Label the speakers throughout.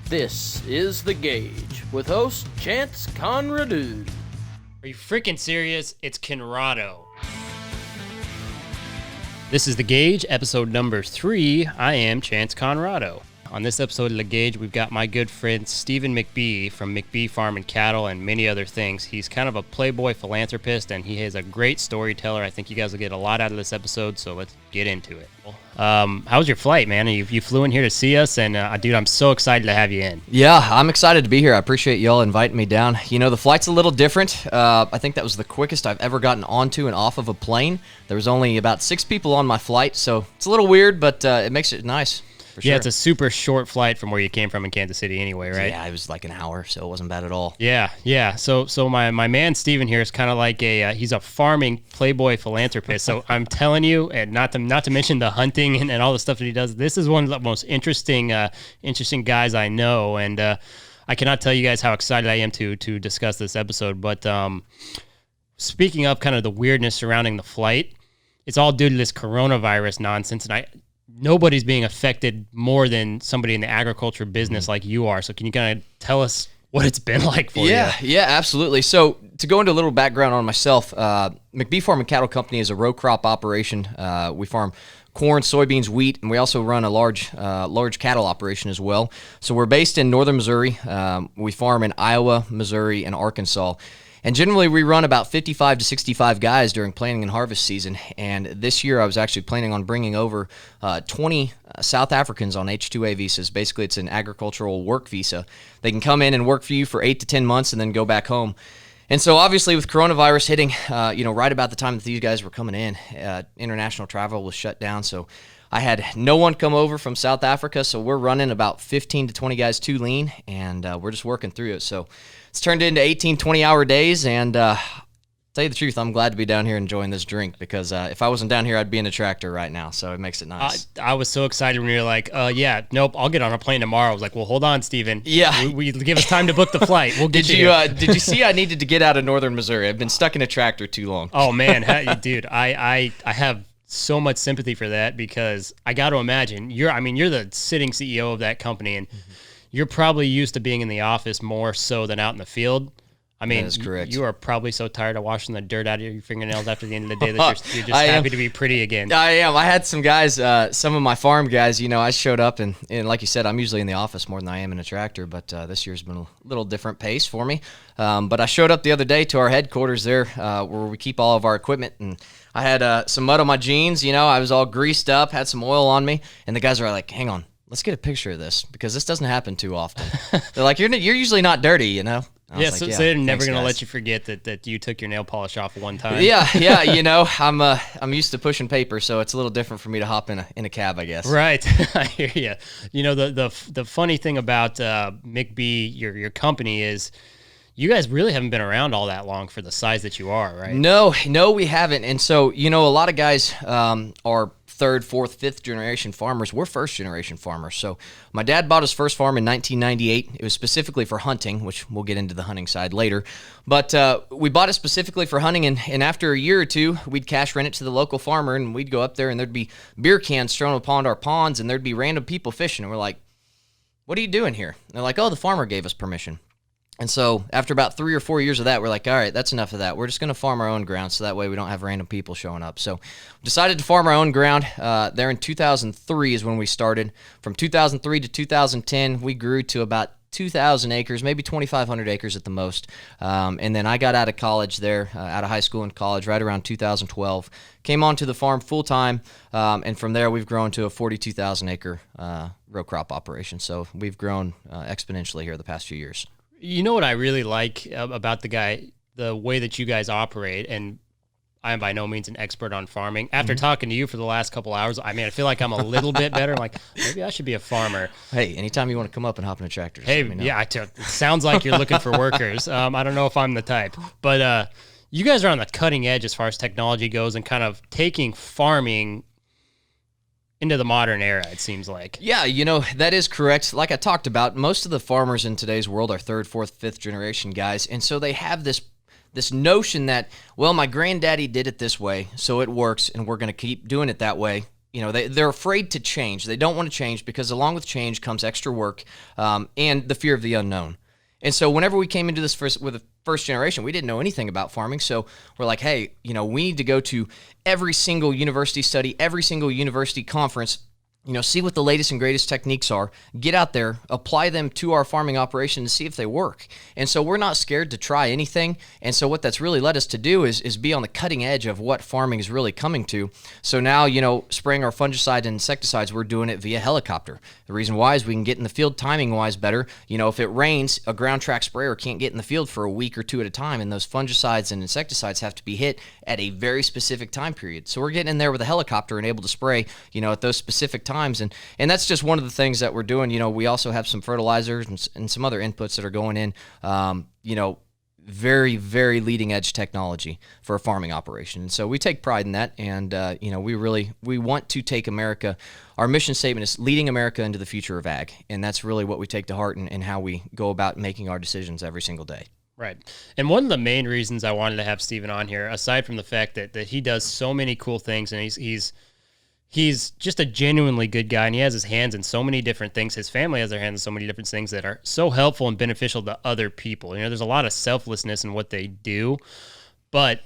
Speaker 1: This is The Gauge with host Chance Conradu.
Speaker 2: Are you freaking serious? It's Conrado. This is The Gauge, episode number 3. I am Chance Conrado. On this episode of The Gauge, we've got my good friend Stephen McBee from McBee Farm and Cattle and many other things. He's kind of a playboy philanthropist, and he is a great storyteller. I think you guys will get a lot out of this episode, so let's get into it. How was your flight, man? You flew in here to see us, and dude, I'm so excited to have you in.
Speaker 3: Yeah, I'm excited to be here. I appreciate y'all inviting me down. You know, the flight's a little different. I think that was the quickest I've ever gotten onto and off of a plane. There was only about 6 people on my flight, so it's a little weird, but it makes it nice.
Speaker 2: Yeah, sure. It's a super short flight from where you came from in Kansas City anyway, right?
Speaker 3: Yeah, it was like an hour, so it wasn't bad at all.
Speaker 2: Yeah. So my man Steven here is kind of like he's a farming playboy philanthropist. So I'm telling you, and not to mention the hunting and all the stuff that he does, this is one of the most interesting guys I know, and I cannot tell you guys how excited I am to discuss this episode. But speaking of kind of the weirdness surrounding the flight, it's all due to this coronavirus nonsense, and nobody's being affected more than somebody in the agriculture business like you are. So can you kind of tell us what it's been like for you?
Speaker 3: Yeah, absolutely. So to go into a little background on myself, McBee Farm and Cattle Company is a row crop operation. We farm corn, soybeans, wheat, and we also run a large cattle operation as well. So we're based in northern Missouri. We farm in Iowa, Missouri, and Arkansas. And generally, we run about 55 to 65 guys during planting and harvest season. And this year, I was actually planning on bringing over 20 South Africans on H-2A visas. Basically, it's an agricultural work visa. They can come in and work for you for 8 to 10 months and then go back home. And so, obviously, with coronavirus hitting, right about the time that these guys were coming in, international travel was shut down. So I had no one come over from South Africa. So we're running about 15 to 20 guys too lean, and we're just working through it. So it's turned into 18, 20-hour days, and tell you the truth, I'm glad to be down here enjoying this drink, because if I wasn't down here, I'd be in a tractor right now, so it makes it nice.
Speaker 2: I was so excited when you were like, nope, I'll get on a plane tomorrow. I was like, well, hold on, Steven.
Speaker 3: Yeah.
Speaker 2: We give us time to book the flight. We'll get you
Speaker 3: Did you see I needed to get out of northern Missouri? I've been stuck in a tractor too long.
Speaker 2: Oh, man, dude, I have so much sympathy for that, because I got to imagine, you're the sitting CEO of that company, and you're probably used to being in the office more so than out in the field. I mean,
Speaker 3: that is correct.
Speaker 2: You are probably so tired of washing the dirt out of your fingernails after the end of the day that you're just happy to be pretty again.
Speaker 3: I am. I had some guys, some of my farm guys, I showed up, and like you said, I'm usually in the office more than I am in a tractor, but this year's been a little different pace for me. But I showed up the other day to our headquarters there where we keep all of our equipment, and I had some mud on my jeans. I was all greased up, had some oil on me, and the guys are like, hang on, let's get a picture of this, because this doesn't happen too often. They're like, you're usually not dirty,
Speaker 2: So they're never going to let you forget that you took your nail polish off one time.
Speaker 3: Yeah, I'm used to pushing paper, so it's a little different for me to hop in a cab, I guess.
Speaker 2: Right, I hear you. The funny thing about McBee, your company, is you guys really haven't been around all that long for the size that you are, right?
Speaker 3: No, we haven't. And so, a lot of guys are 3rd, 4th, 5th generation farmers. We're 1st generation farmers. So my dad bought his first farm in 1998. It was specifically for hunting, which we'll get into the hunting side later. But we bought it specifically for hunting, and after a year or two, we'd cash rent it to the local farmer, and we'd go up there, and there'd be beer cans thrown upon our ponds, and there'd be random people fishing. And we're like, what are you doing here? And they're like, oh, the farmer gave us permission. And so after about 3 or 4 years of that, we're like, all right, that's enough of that. We're just going to farm our own ground, so that way we don't have random people showing up. So we decided to farm our own ground. There in 2003 is when we started. From 2003 to 2010, we grew to about 2,000 acres, maybe 2,500 acres at the most. And then I got out of college there, out of high school and college, right around 2012. Came onto the farm full-time, and from there we've grown to a 42,000-acre row crop operation. So we've grown exponentially here the past few years.
Speaker 2: You know what I really like about the way that you guys operate, and I am by no means an expert on farming. After talking to you for the last couple hours, I feel like I'm a little bit better. I'm like, maybe I should be a farmer.
Speaker 3: Hey, anytime you want to come up and hop in a tractor, just let me know.
Speaker 2: Yeah, it sounds like you're looking for workers. I don't know if I'm the type, but you guys are on the cutting edge as far as technology goes, and kind of taking farming into the modern era, it seems like.
Speaker 3: Yeah, that is correct. Like I talked about, most of the farmers in today's world are 3rd, 4th, 5th generation guys, and so they have this notion that, well, my granddaddy did it this way, so it works, and we're going to keep doing it that way, they're afraid to change. They don't want to change because along with change comes extra work and the fear of the unknown. And so whenever we came into this with the first generation, we didn't know anything about farming. So we're like, hey, we need to go to every single university study, every single university conference, see what the latest and greatest techniques are, get out there, apply them to our farming operation to see if they work. And so we're not scared to try anything. And so what that's really led us to do is be on the cutting edge of what farming is really coming to. So now, spraying our fungicide and insecticides, we're doing it via helicopter. The reason why is we can get in the field timing-wise better. If it rains, a ground track sprayer can't get in the field for a week or two at a time, and those fungicides and insecticides have to be hit at a very specific time period. So we're getting in there with a helicopter and able to spray, at those specific times. And that's just one of the things that we're doing. We also have some fertilizers and some other inputs that are going in, very, very leading edge technology for a farming operation. And so we take pride in that. And, we want to take America. Our mission statement is leading America into the future of ag. And that's really what we take to heart and how we go about making our decisions every single day.
Speaker 2: Right. And one of the main reasons I wanted to have Stephen on here, aside from the fact that he does so many cool things, and he's just a genuinely good guy, and he has his hands in so many different things. His family has their hands in so many different things that are so helpful and beneficial to other people. There's a lot of selflessness in what they do, but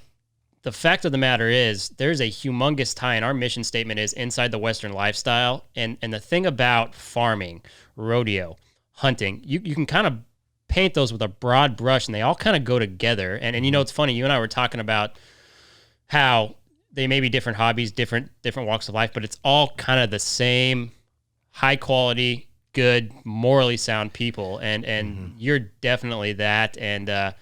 Speaker 2: the fact of the matter is there's a humongous tie, and our mission statement is inside the Western lifestyle. And the thing about farming, rodeo, hunting, you can kind of paint those with a broad brush, and they all kind of go together. And it's funny, you and I were talking about how they may be different hobbies, different walks of life, but it's all kind of the same high quality, good, morally sound people. And you're definitely that. And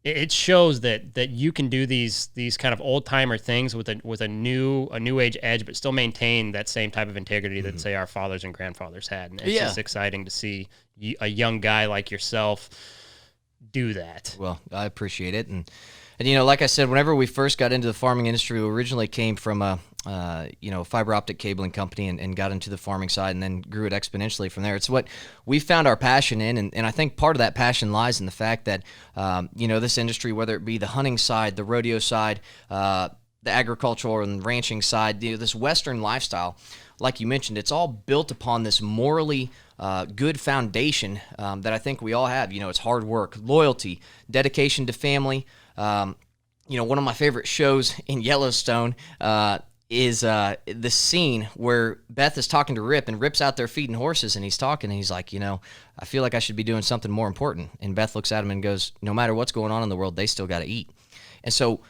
Speaker 2: it shows that you can do these kind of old timer things with a new age edge, but still maintain that same type of integrity that, say, our fathers and grandfathers had. And it's just exciting to see a young guy like yourself do that.
Speaker 3: Well, I appreciate it. And like I said, whenever we first got into the farming industry, we originally came from a fiber optic cabling company and got into the farming side and then grew it exponentially from there. It's what we found our passion in, and I think part of that passion lies in the fact that, this industry, whether it be the hunting side, the rodeo side, the agricultural and ranching side, this Western lifestyle, like you mentioned, it's all built upon this morally good foundation that I think we all have. It's hard work, loyalty, dedication to family. One of my favorite shows in Yellowstone is the scene where Beth is talking to Rip, and Rip's out there feeding horses, and he's talking, and he's like, I feel like I should be doing something more important. And Beth looks at him and goes, no matter what's going on in the world, they still got to eat. And so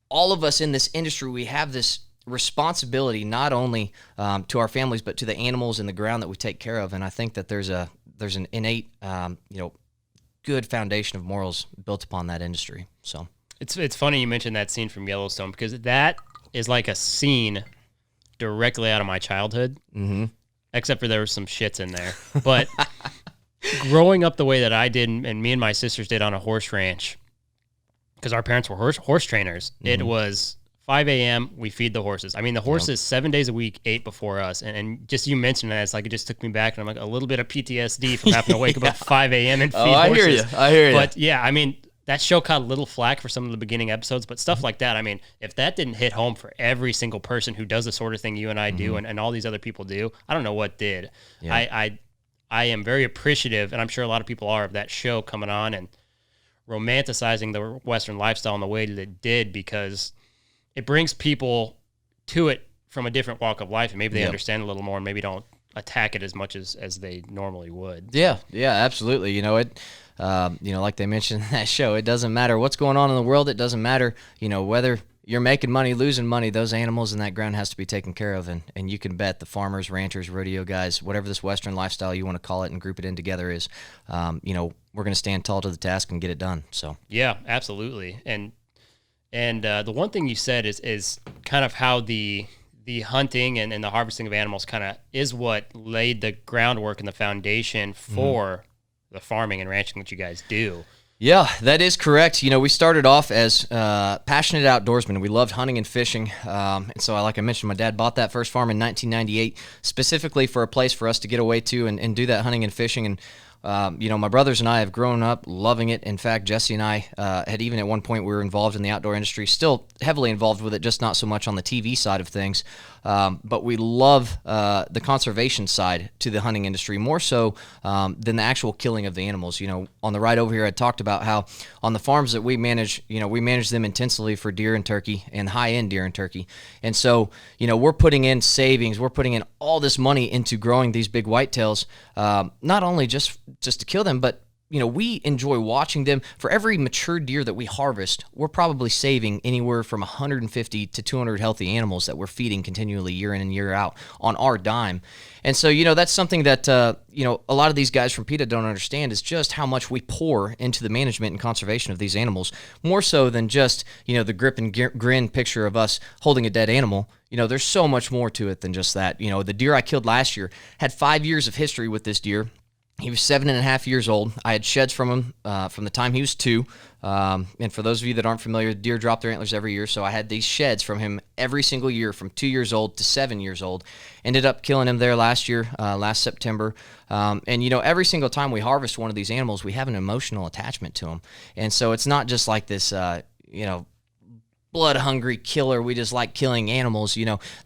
Speaker 3: all of us in this industry, we have this responsibility not only to our families, but to the animals and the ground that we take care of. And I think that there's an innate, good foundation of morals built upon that industry. So
Speaker 2: it's funny you mentioned that scene from Yellowstone, because that is like a scene directly out of my childhood, except for there was some shits in there. But growing up the way that I did, and me and my sisters did on a horse ranch, because our parents were horse trainers, it was 5 a.m., we feed the horses. I mean, the horses 7 days a week ate before us. And just you mentioned that, it's like it just took me back, and I'm like a little bit of PTSD from having to wake up at 5 a.m. and feed horses.
Speaker 3: I hear you.
Speaker 2: But yeah, I mean, that show caught a little flack for some of the beginning episodes, but stuff like that, I mean, if that didn't hit home for every single person who does the sort of thing you and I do, and all these other people do, I don't know what did. Yeah. I am very appreciative, and I'm sure a lot of people are, of that show coming on and romanticizing the Western lifestyle in the way that it did, because it brings people to it from a different walk of life, and maybe they understand a little more, and maybe don't attack it as much as they normally would.
Speaker 3: Yeah, absolutely. Like they mentioned in that show, it doesn't matter what's going on in the world. It doesn't matter, whether you're making money, losing money, those animals in that ground has to be taken care of. And you can bet the farmers, ranchers, rodeo guys, whatever this Western lifestyle you want to call it and group it in together is, we're going to stand tall to the task and get it done. So
Speaker 2: yeah, absolutely. And the one thing you said is kind of how the hunting and the harvesting of animals kind of is what laid the groundwork and the foundation for the farming and ranching that you guys do.
Speaker 3: Yeah, that is correct. We started off as passionate outdoorsmen. We loved hunting and fishing. And so, like I mentioned, my dad bought that first farm in 1998, specifically for a place for us to get away to and do that hunting and fishing. And My brothers and I have grown up loving it. In fact, Jesse and I had even at one point we were involved in the outdoor industry, still heavily involved with it, just not so much on the TV side of things. But we love the conservation side to the hunting industry more so than the actual killing of the animals. On the ride over here, I talked about how on the farms that we manage, we manage them intensively for deer and turkey and high-end deer and turkey. And so, we're putting in savings, we're putting in all this money into growing these big whitetails, not only just to kill them, but we enjoy watching them. For every mature deer that we harvest, we're probably saving anywhere from 150 to 200 healthy animals that we're feeding continually year in and year out on our dime. And so, that's something that, a lot of these guys from PETA don't understand is just how much we pour into the management and conservation of these animals, more so than just, the grip and grin picture of us holding a dead animal. There's so much more to it than just that. The deer I killed last year had 5 years of history with this deer. He was 7.5 years old. I had sheds from him from the time he was 2. And for those of you that aren't familiar, deer drop their antlers every year. So I had these sheds from him every single year from 2 years old to 7 years old. Ended up killing him there last year, last September. And, every single time we harvest one of these animals, we have an emotional attachment to them. And so it's not just like this, blood-hungry killer. We just like killing animals.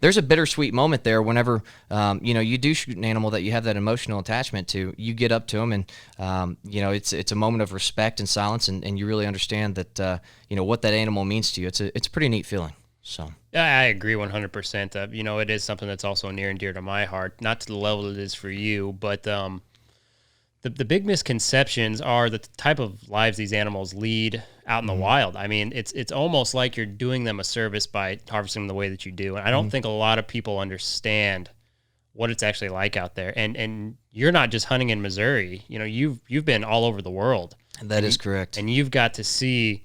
Speaker 3: There's a bittersweet moment there whenever, you do shoot an animal that you have that emotional attachment to. You get up to them, and, it's a moment of respect and silence, and you really understand that, what that animal means to you. It's a pretty neat feeling. So
Speaker 2: I agree 100%. It is something that's also near and dear to my heart, not to the level it is for you, but the big misconceptions are the type of lives these animals lead out in the wild. I mean, it's almost like you're doing them a service by harvesting them the way that you do. And I don't think a lot of people understand what it's actually like out there. And you're not just hunting in Missouri. You've been all over the world.
Speaker 3: That is correct.
Speaker 2: And you've got to see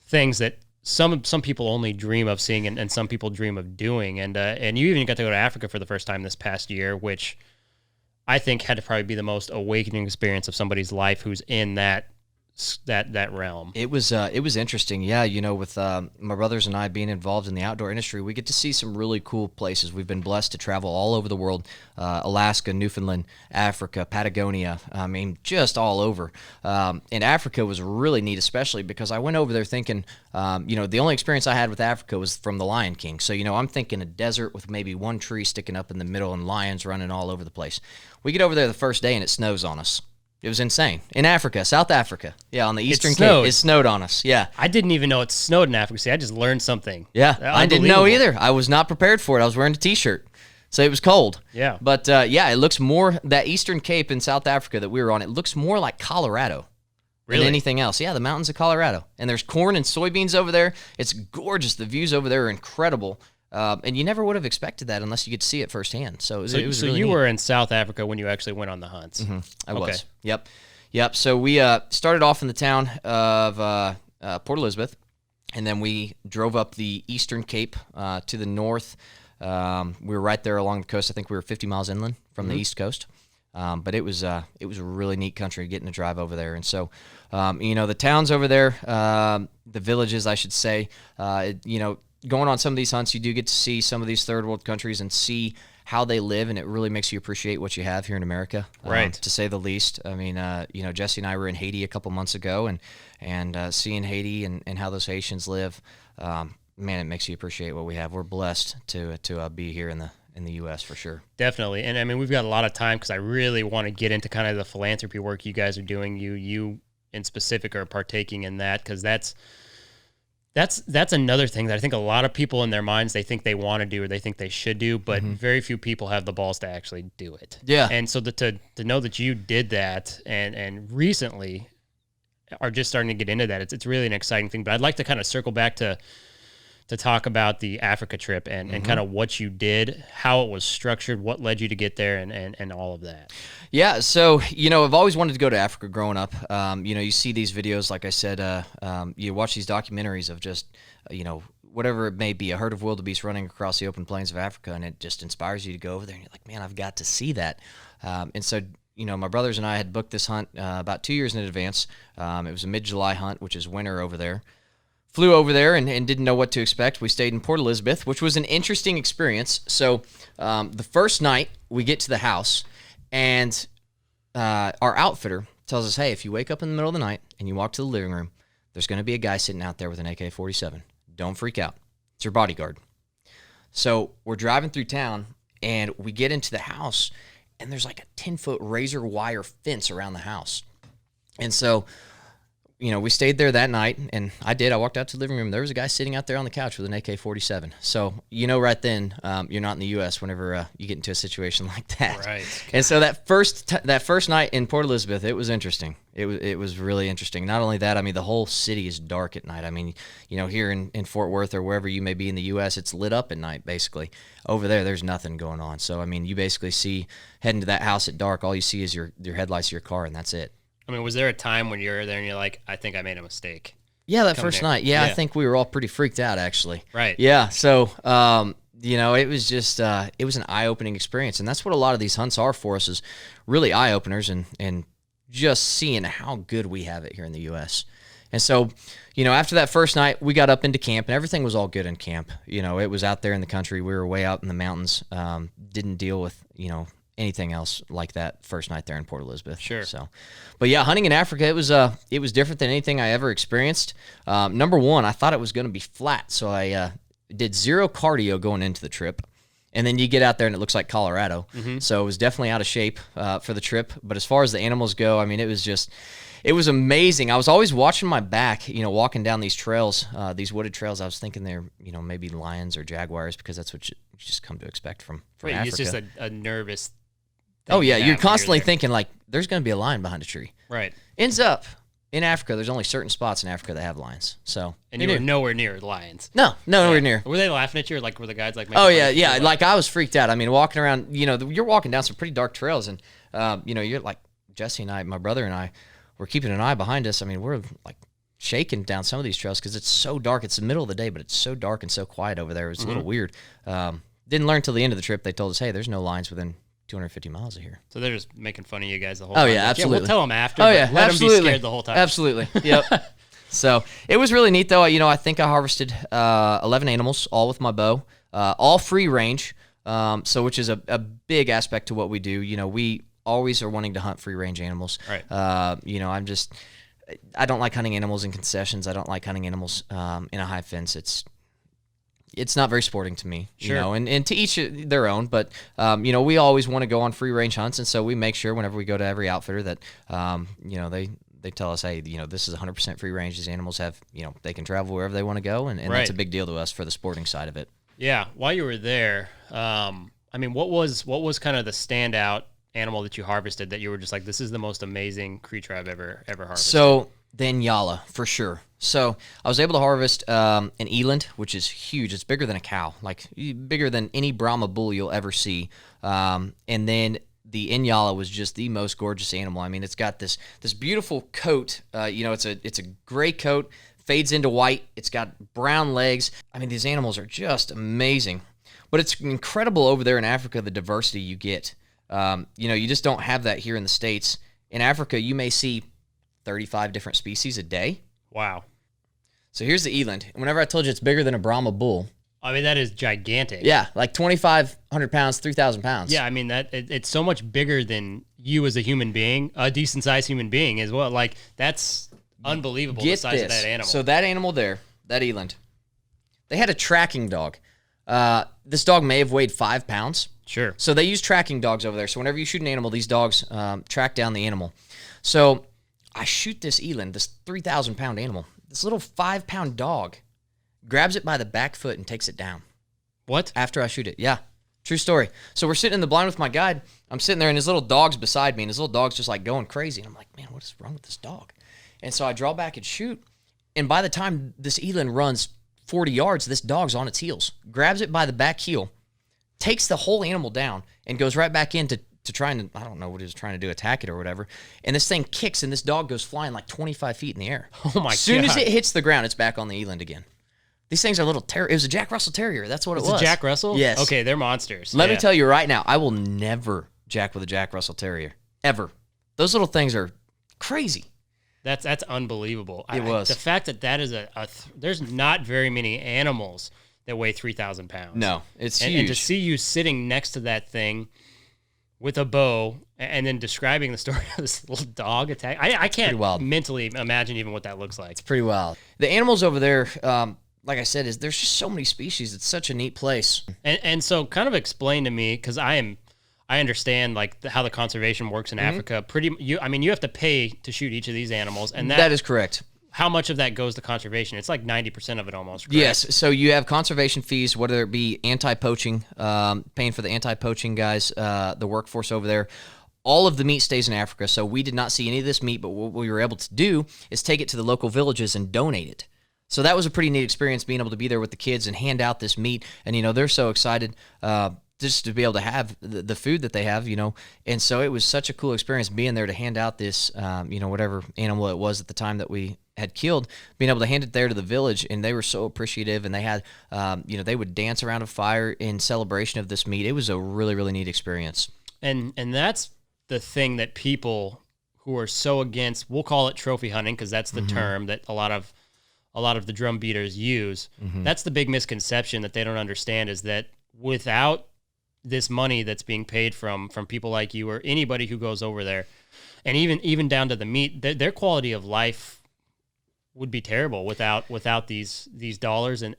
Speaker 2: things that some people only dream of seeing, and some people dream of doing. And you even got to go to Africa for the first time this past year, which I think had to probably be the most awakening experience of somebody's life who's in that realm.
Speaker 3: It was interesting. Yeah, with my brothers and I being involved in the outdoor industry, we get to see some really cool places. We've been blessed to travel all over the world, Alaska, Newfoundland, Africa, Patagonia, just all over. And Africa was really neat, especially because I went over there thinking, the only experience I had with Africa was from The Lion King. So, I'm thinking a desert with maybe one tree sticking up in the middle and lions running all over the place. We get over there the first day and it snows on us. It was insane. In Africa, South Africa. Yeah, on the Eastern Cape. It snowed on us. Yeah.
Speaker 2: I didn't even know it snowed in Africa. See, I just learned something.
Speaker 3: Yeah, I didn't know either. I was not prepared for it. I was wearing a T-shirt. So it was cold.
Speaker 2: Yeah.
Speaker 3: But, it looks more, that Eastern Cape in South Africa that we were on, it looks more like Colorado than anything else. Yeah, the mountains of Colorado. And there's corn and soybeans over there. It's gorgeous. The views over there are incredible. And you never would have expected that unless you get to see it firsthand. So it was really
Speaker 2: you
Speaker 3: neat.
Speaker 2: Were in South Africa when you actually went on the hunts.
Speaker 3: Mm-hmm. I was. Yep. So we started off in the town of Port Elizabeth, and then we drove up the Eastern Cape to the north. We were right there along the coast. I think we were 50 miles inland from the East Coast. But it was a really neat country getting to drive over there. And so, the towns over there, the villages, I should say, going on some of these hunts, you do get to see some of these third world countries and see how they live, and it really makes you appreciate what you have here in America,
Speaker 2: right?
Speaker 3: To say the least. I mean, Jesse and I were in Haiti a couple months ago, and seeing Haiti and how those Haitians live, man, it makes you appreciate what we have. We're blessed to be here in the U.S. for sure.
Speaker 2: Definitely, and I mean, we've got a lot of time because I really want to get into kind of the philanthropy work you guys are doing. You in specific are partaking in that because that's another thing that I think a lot of people in their minds, they think they want to do or they think they should do, but very few people have the balls to actually do it.
Speaker 3: Yeah.
Speaker 2: And so to know that you did that and recently are just starting to get into that, it's really an exciting thing. But I'd like to kind of circle back to talk about the Africa trip and kind of what you did, how it was structured, what led you to get there, and all of that.
Speaker 3: Yeah, so, I've always wanted to go to Africa growing up. You see these videos, like I said, you watch these documentaries of just, whatever it may be, a herd of wildebeest running across the open plains of Africa, and it just inspires you to go over there, and you're like, man, I've got to see that. And so, my brothers and I had booked this hunt about 2 years in advance. It was a mid-July hunt, which is winter over there. Flew over there and didn't know what to expect. We stayed in Port Elizabeth, which was an interesting experience. So the first night, we get to the house, and our outfitter tells us, hey, if you wake up in the middle of the night and you walk to the living room, there's going to be a guy sitting out there with an AK-47. Don't freak out. It's your bodyguard. So we're driving through town, and we get into the house, and there's like a 10-foot razor wire fence around the house. And so, we stayed there that night, and I walked out to the living room. There was a guy sitting out there on the couch with an AK-47. So, right then, you're not in the U.S. whenever you get into a situation like that.
Speaker 2: Right.
Speaker 3: And so that first night in Port Elizabeth, it was interesting. It was really interesting. Not only that, the whole city is dark at night. Here in Fort Worth or wherever you may be in the U.S., it's lit up at night, basically. Over there, there's nothing going on. So, you basically see, heading to that house at dark, all you see is your headlights of your car, and that's it.
Speaker 2: Was there a time when you were there and you're like, I think I made a mistake?
Speaker 3: Yeah, that first night. Yeah, I think we were all pretty freaked out, actually.
Speaker 2: Right.
Speaker 3: Yeah, so, it was just, it was an eye-opening experience. And that's what a lot of these hunts are for us, is really eye-openers and just seeing how good we have it here in the U.S. And so, after that first night, we got up into camp, and everything was all good in camp. It was out there in the country. We were way out in the mountains. Didn't deal with, anything else like that first night there in Port Elizabeth.
Speaker 2: Sure.
Speaker 3: So, but yeah, hunting in Africa, it was different than anything I ever experienced. Number one, I thought it was going to be flat, so I did zero cardio going into the trip. And then you get out there and it looks like Colorado. Mm-hmm. So it was definitely out of shape for the trip. But as far as the animals go, it was amazing. I was always watching my back, walking down these trails, these wooded trails. I was thinking they're, maybe lions or jaguars, because that's what you just come to expect from Africa.
Speaker 2: It's just a nervous thing.
Speaker 3: Oh, yeah. You're constantly thinking, like, there's going to be a lion behind a tree.
Speaker 2: Right.
Speaker 3: Ends up, in Africa, there's only certain spots in Africa that have lions. So,
Speaker 2: and you were nowhere near lions.
Speaker 3: No, nowhere near.
Speaker 2: Were they laughing at you, or like were the guys like?
Speaker 3: Oh yeah. Like, I was freaked out. Walking around, you're walking down some pretty dark trails, and you're like, Jesse and I, my brother and I, we're keeping an eye behind us. We're like shaking down some of these trails because it's so dark. It's the middle of the day, but it's so dark and so quiet over there. It was a little weird. Didn't learn till the end of the trip. They told us, hey, there's no lions within 250 miles of here.
Speaker 2: So they're just making fun of you guys the whole time.
Speaker 3: Oh, yeah, absolutely.
Speaker 2: We'll tell them after.
Speaker 3: Oh, yeah,
Speaker 2: let
Speaker 3: absolutely.
Speaker 2: them be scared the whole time.
Speaker 3: Absolutely. Yep. So it was really neat, though. I think I harvested 11 animals, all with my bow, all free range, which is a big aspect to what we do. We always are wanting to hunt free range animals.
Speaker 2: Right.
Speaker 3: I don't like hunting animals in concessions. I don't like hunting animals in a high fence. It's not very sporting to me,
Speaker 2: sure.
Speaker 3: And to each their own, but, we always want to go on free range hunts. And so we make sure whenever we go to every outfitter that, they tell us, hey, this is 100% free range. These animals have, they can travel wherever they want to go. And
Speaker 2: right.
Speaker 3: That's a big deal to us for the sporting side of it.
Speaker 2: Yeah. While you were there, what was kind of the standout animal that you harvested that you were just like, this is the most amazing creature I've ever harvested?
Speaker 3: So the Inyala, for sure. So I was able to harvest an eland, which is huge. It's bigger than a cow, like bigger than any Brahma bull you'll ever see. And then the Inyala was just the most gorgeous animal. It's got this beautiful coat. It's a gray coat, fades into white. It's got brown legs. These animals are just amazing. But it's incredible over there in Africa, the diversity you get. You just don't have that here in the States. In Africa, you may see 35 different species a day.
Speaker 2: Wow.
Speaker 3: So here's the eland. Whenever I told you it's bigger than a Brahma bull.
Speaker 2: That is gigantic.
Speaker 3: Yeah, like 2,500 pounds, 3,000 pounds.
Speaker 2: Yeah, it's so much bigger than you as a human being, a decent-sized human being as well. Like, that's unbelievable, the size of that animal.
Speaker 3: So that animal there, that eland, they had a tracking dog. This dog may have weighed 5 pounds.
Speaker 2: Sure.
Speaker 3: So they use tracking dogs over there. So whenever you shoot an animal, these dogs track down the animal. So I shoot this eland, this 3,000-pound animal. This little 5-pound dog grabs it by the back foot and takes it down.
Speaker 2: What?
Speaker 3: After I shoot it. Yeah. True story. So we're sitting in the blind with my guide. I'm sitting there, and his little dog's beside me, and his little dog's just like going crazy. And I'm like, man, what is wrong with this dog? And so I draw back and shoot. And by the time this eland runs 40 yards, this dog's on its heels, grabs it by the back heel, takes the whole animal down, and goes right back in to try and, I don't know what he was trying to do, attack it or whatever. And this thing kicks, and this dog goes flying like 25 feet in the air.
Speaker 2: Oh, my God.
Speaker 3: As soon as it hits the ground, it's back on the eland again. These things are little It was a Jack Russell Terrier. That's what it was.
Speaker 2: It's a Jack Russell?
Speaker 3: Yes.
Speaker 2: Okay, they're monsters.
Speaker 3: Let me tell you right now, I will never jack with a Jack Russell Terrier. Ever. Those little things are crazy.
Speaker 2: That's unbelievable.
Speaker 3: It was.
Speaker 2: The fact that is there's not very many animals that weigh 3,000 pounds.
Speaker 3: No, it's huge.
Speaker 2: And to see you sitting next to that thing with a bow, and then describing the story of this little dog attack. I can't mentally imagine even what that looks like.
Speaker 3: It's pretty wild. The animals over there, like I said, there's just so many species. It's such a neat place.
Speaker 2: And so kind of explain to me, because I understand like how the conservation works in Africa. You have to pay to shoot each of these animals, and
Speaker 3: that is correct.
Speaker 2: How much of that goes to conservation? It's like 90% of it almost, correct?
Speaker 3: Yes. So you have conservation fees, whether it be anti-poaching, paying for the anti-poaching guys, the workforce over there. All of the meat stays in Africa, so we did not see any of this meat, but what we were able to do is take it to the local villages and donate it. So that was a pretty neat experience, being able to be there with the kids and hand out this meat. And, they're so excited just to be able to have the food that they have, And so it was such a cool experience being there to hand out this, whatever animal it was at the time that we had killed, being able to hand it there to the village, and they were so appreciative, and they had, they would dance around a fire in celebration of this meat. It was a really, really neat experience.
Speaker 2: And that's the thing that people who are so against, we'll call it trophy hunting, because that's the term that a lot of the drum beaters use. That's the big misconception that they don't understand, is that without this money that's being paid from people like you or anybody who goes over there, and even down to the meat, their quality of life would be terrible without these dollars and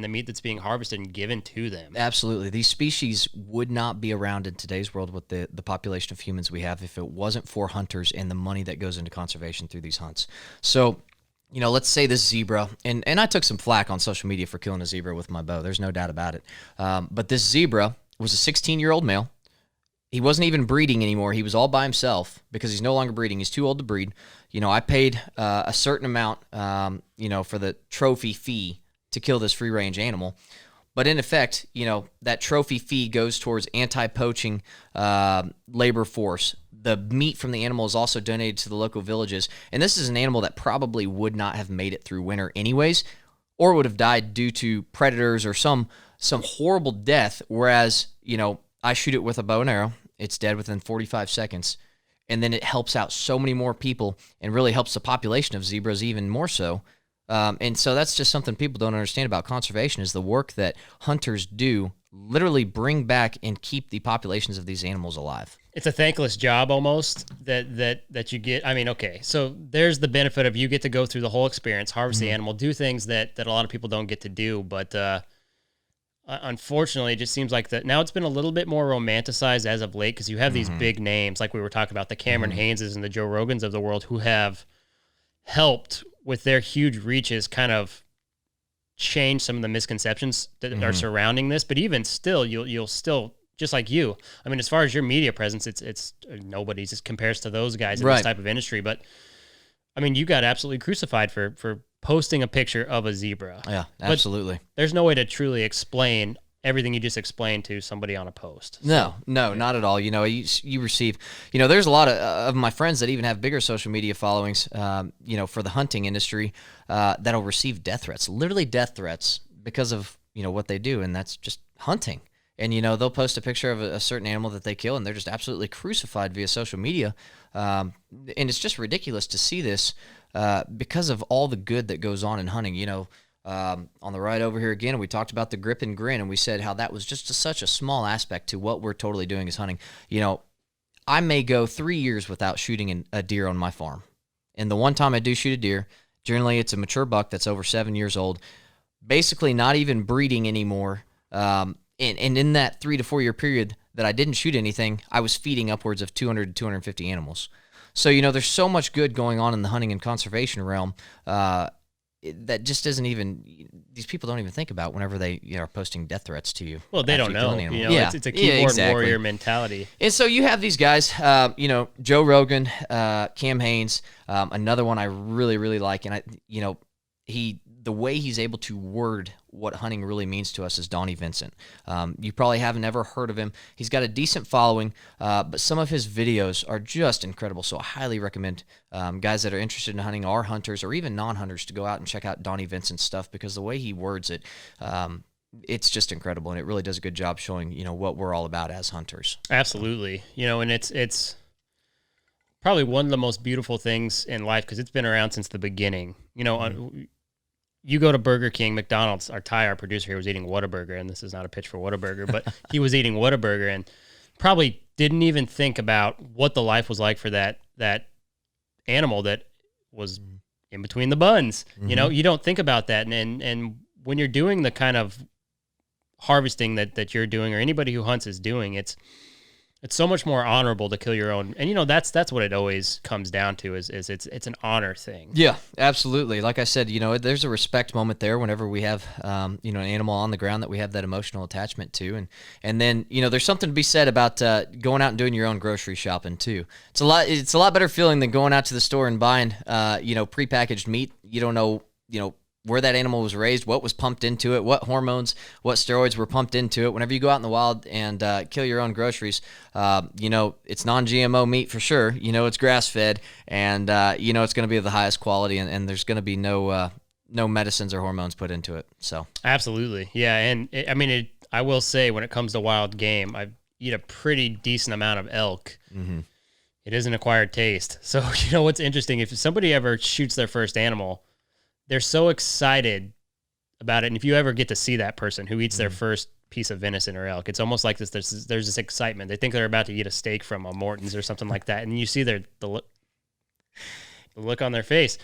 Speaker 2: the meat that's being harvested and given to them.
Speaker 3: Absolutely. These species would not be around in today's world with the population of humans we have if it wasn't for hunters and the money that goes into conservation through these hunts. So, let's say this zebra, and I took some flack on social media for killing a zebra with my bow. There's no doubt about it. But this zebra was a 16-year-old male. He wasn't even breeding anymore. He was all by himself because he's no longer breeding. He's too old to breed. I paid a certain amount, for the trophy fee to kill this free-range animal. But in effect, that trophy fee goes towards anti-poaching labor force. The meat from the animal is also donated to the local villages. And this is an animal that probably would not have made it through winter anyways, or would have died due to predators or some horrible death, whereas, I shoot it with a bow and arrow. It's dead within 45 seconds. And then it helps out so many more people and really helps the population of zebras even more so. And so that's just something people don't understand about conservation, is the work that hunters do literally bring back and keep the populations of these animals alive.
Speaker 2: It's a thankless job almost that you get. I mean, okay, so there's the benefit of you get to go through the whole experience, harvest the animal, do things that a lot of people don't get to do, but unfortunately, it just seems like that now it's been a little bit more romanticized as of late, because you have these big names, like we were talking about, the Cameron Haineses and the Joe Rogans of the world, who have helped with their huge reaches kind of change some of the misconceptions that are surrounding this. But even still, you'll still, just like you, I mean, as far as your media presence, it's nobody's just compares to those guys in this type of industry. But I mean, you got absolutely crucified for posting a picture of a zebra.
Speaker 3: Yeah, absolutely.
Speaker 2: But there's no way to truly explain everything you just explained to somebody on a post.
Speaker 3: So, no, not at all. You receive, there's a lot of my friends that even have bigger social media followings, for the hunting industry, that'll receive death threats, literally death threats, because of, what they do. And that's just hunting. And, they'll post a picture of a certain animal that they kill, and they're just absolutely crucified via social media. And it's just ridiculous to see this because of all the good that goes on in hunting. On the right over here again, we talked about the grip and grin, and we said how that was just such a small aspect to what we're totally doing as hunting. I may go 3 years without shooting a deer on my farm. And the one time I do shoot a deer, generally it's a mature buck that's over 7 years old, basically not even breeding anymore. And in that 3 to 4 year period that I didn't shoot anything, I was feeding upwards of 200 to 250 animals. So, there's so much good going on in the hunting and conservation realm that just isn't even, these people don't even think about whenever they are posting death threats to you.
Speaker 2: Well, they don't know. It's a keyboard warrior mentality.
Speaker 3: And so you have these guys, Joe Rogan, Cam Haines, another one I really, really like. And the way he's able to word what hunting really means to us is Donnie Vincent. You probably haven't ever heard of him. He's got a decent following, but some of his videos are just incredible. So I highly recommend guys that are interested in hunting, or hunters, or even non-hunters, to go out and check out Donnie Vincent's stuff, because the way he words it, it's just incredible, and it really does a good job showing what we're all about as hunters.
Speaker 2: Absolutely, and it's probably one of the most beautiful things in life, because it's been around since the beginning. You go to Burger King, McDonald's, our producer here was eating Whataburger, and this is not a pitch for Whataburger, but he was eating Whataburger, and probably didn't even think about what the life was like for that animal that was in between the buns. You know, you don't think about that. And when you're doing the kind of harvesting that you're doing, or anybody who hunts is doing, it's so much more honorable to kill your own. And, you know, that's what it always comes down to is it's an honor thing.
Speaker 3: Yeah, absolutely. Like I said, you know, there's a respect moment there whenever we have, you know, an animal on the ground that we have that emotional attachment to. And then, you know, there's something to be said about going out and doing your own grocery shopping too. It's a lot better feeling than going out to the store and buying, you know, prepackaged meat. You don't know, you know, where that animal was raised, what was pumped into it, what hormones, what steroids were pumped into it. Whenever you go out in the wild and kill your own groceries, you know, it's non-GMO meat for sure. You know, it's grass-fed, and you know, it's going to be of the highest quality, and there's going to be no medicines or hormones put into it. So
Speaker 2: absolutely, yeah. And I will say, when it comes to wild game, I eat a pretty decent amount of elk. It is an acquired taste. So, you know, what's interesting, if somebody ever shoots their first animal, they're so excited about it. And if you ever get to see that person who eats their first piece of venison or elk, it's almost like there's this excitement. They think they're about to eat a steak from a Morton's or something like that. And you see the look on their face.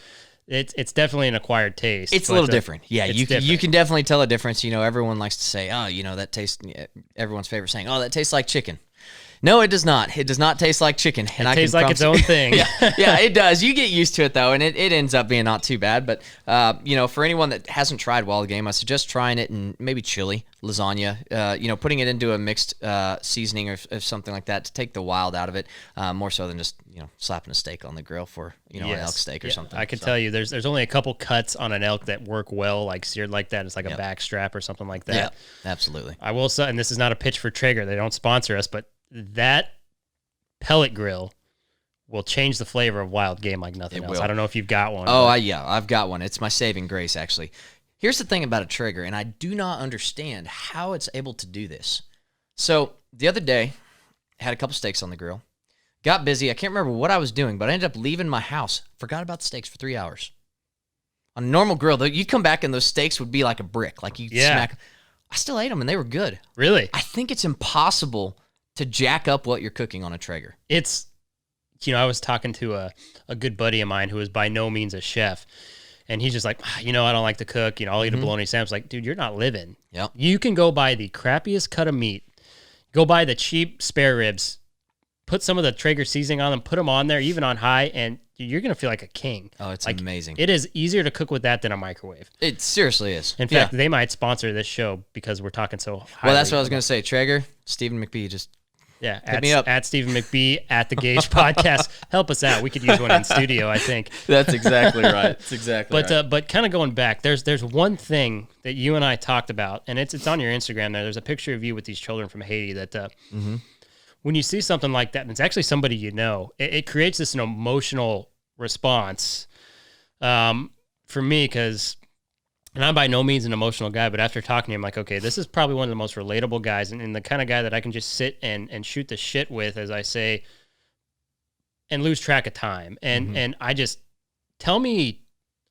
Speaker 2: It's definitely an acquired taste.
Speaker 3: It's a little different. Yeah, you
Speaker 2: different.
Speaker 3: can definitely tell a difference. You know, everyone likes to say, oh, you know, that tastes, everyone's favorite saying, oh, that tastes like chicken. No, it does not. It does not taste like chicken. And
Speaker 2: it tastes like its own thing.
Speaker 3: yeah, it does. You get used to it, though, and it ends up being not too bad. But, you know, for anyone that hasn't tried wild game, I suggest trying it in maybe chili, lasagna, you know, putting it into a mixed seasoning or something like that to take the wild out of it, more so than just, you know, slapping a steak on the grill for, you know, an elk steak or something.
Speaker 2: I can tell you there's only a couple cuts on an elk that work well, like seared like that. It's like a back strap or something like that.
Speaker 3: Yeah, absolutely.
Speaker 2: I will say, and this is not a pitch for Traeger. They don't sponsor us, but that pellet grill will change the flavor of wild game like nothing else. I don't know if you've got one.
Speaker 3: Oh, yeah, I've got one. It's my saving grace, actually. Here's the thing about a Traeger, and I do not understand how it's able to do this. So the other day, I had a couple steaks on the grill. Got busy. I can't remember what I was doing, but I ended up leaving my house. Forgot about the steaks for 3 hours. On a normal grill, though, you'd come back and those steaks would be like a brick. Like you'd smack. I still ate them, and they were good.
Speaker 2: Really?
Speaker 3: I think it's impossible to jack up what you're cooking on a Traeger.
Speaker 2: It's, you know, I was talking to a good buddy of mine who is by no means a chef, and he's just like, you know, I don't like to cook. You know, I'll eat a bologna sandwich. Like, dude, you're not living.
Speaker 3: Yep.
Speaker 2: You can go buy the crappiest cut of meat, go buy the cheap spare ribs, put some of the Traeger seasoning on them, put them on there, even on high, and you're going to feel like a king.
Speaker 3: Oh, it's
Speaker 2: like,
Speaker 3: amazing.
Speaker 2: It is easier to cook with that than a microwave.
Speaker 3: It seriously is.
Speaker 2: In fact, they might sponsor this show because we're talking so highly.
Speaker 3: Well, that's what I was going to say. Traeger, Stephen McBee, just...
Speaker 2: Yeah,
Speaker 3: hit me up.
Speaker 2: At Stephen McBee, at the Gauge Podcast. Help us out. We could use one in studio, I think.
Speaker 3: That's exactly right. That's exactly right.
Speaker 2: But kind of going back, there's one thing that you and I talked about, and it's on your Instagram there. There's a picture of you with these children from Haiti that when you see something like that, and it's actually somebody you know, it creates this emotional response for me because... And I'm by no means an emotional guy, but after talking to him, I'm like, okay, this is probably one of the most relatable guys and the kind of guy that I can just sit and shoot the shit with, as I say, and lose track of time. And I just, tell me,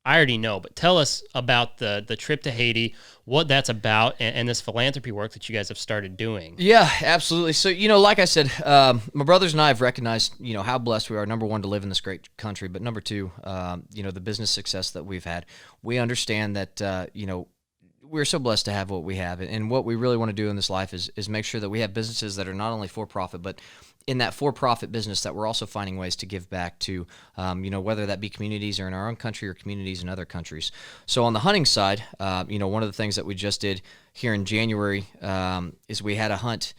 Speaker 2: I already know, but tell us about the trip to Haiti, what that's about, and this philanthropy work that you guys have started doing.
Speaker 3: Yeah, absolutely. So, you know, like I said, my brothers and I have recognized, you know, how blessed we are, number one, to live in this great country, but number two, you know, the business success that we've had. We understand that, you know, we're so blessed to have what we have. And what we really want to do in this life is make sure that we have businesses that are not only for profit, but in that for-profit business that we're also finding ways to give back to, you know, whether that be communities or in our own country or communities in other countries. So on the hunting side, you know, one of the things that we just did here in January is we had a hunt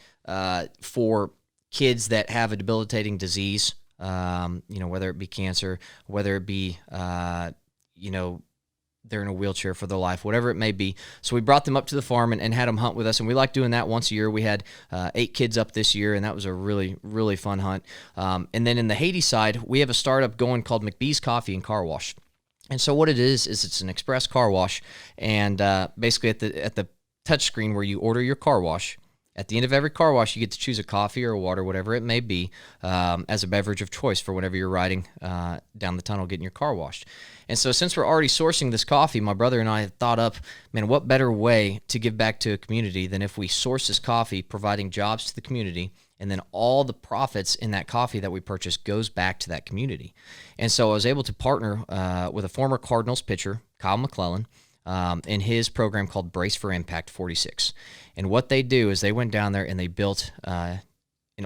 Speaker 3: for kids that have a debilitating disease, you know, whether it be cancer, whether it be, you know, they're in a wheelchair for their life, whatever it may be. So we brought them up to the farm and had them hunt with us, and we like doing that once a year. We had 8 kids up this year, and that was a really, really fun hunt. And then in the Haiti side, we have a startup going called McBee's Coffee and Car Wash. And so what it is it's an express car wash, and basically at the touch screen where you order your car wash, at the end of every car wash, you get to choose a coffee or a water, whatever it may be, as a beverage of choice for whenever you're riding down the tunnel getting your car washed. And so since we're already sourcing this coffee, my brother and I have thought up, man, what better way to give back to a community than if we source this coffee, providing jobs to the community, and then all the profits in that coffee that we purchase goes back to that community. And so I was able to partner with a former Cardinals pitcher, Kyle McClellan, in his program called Brace for Impact 46. And what they do is they went down there and they built an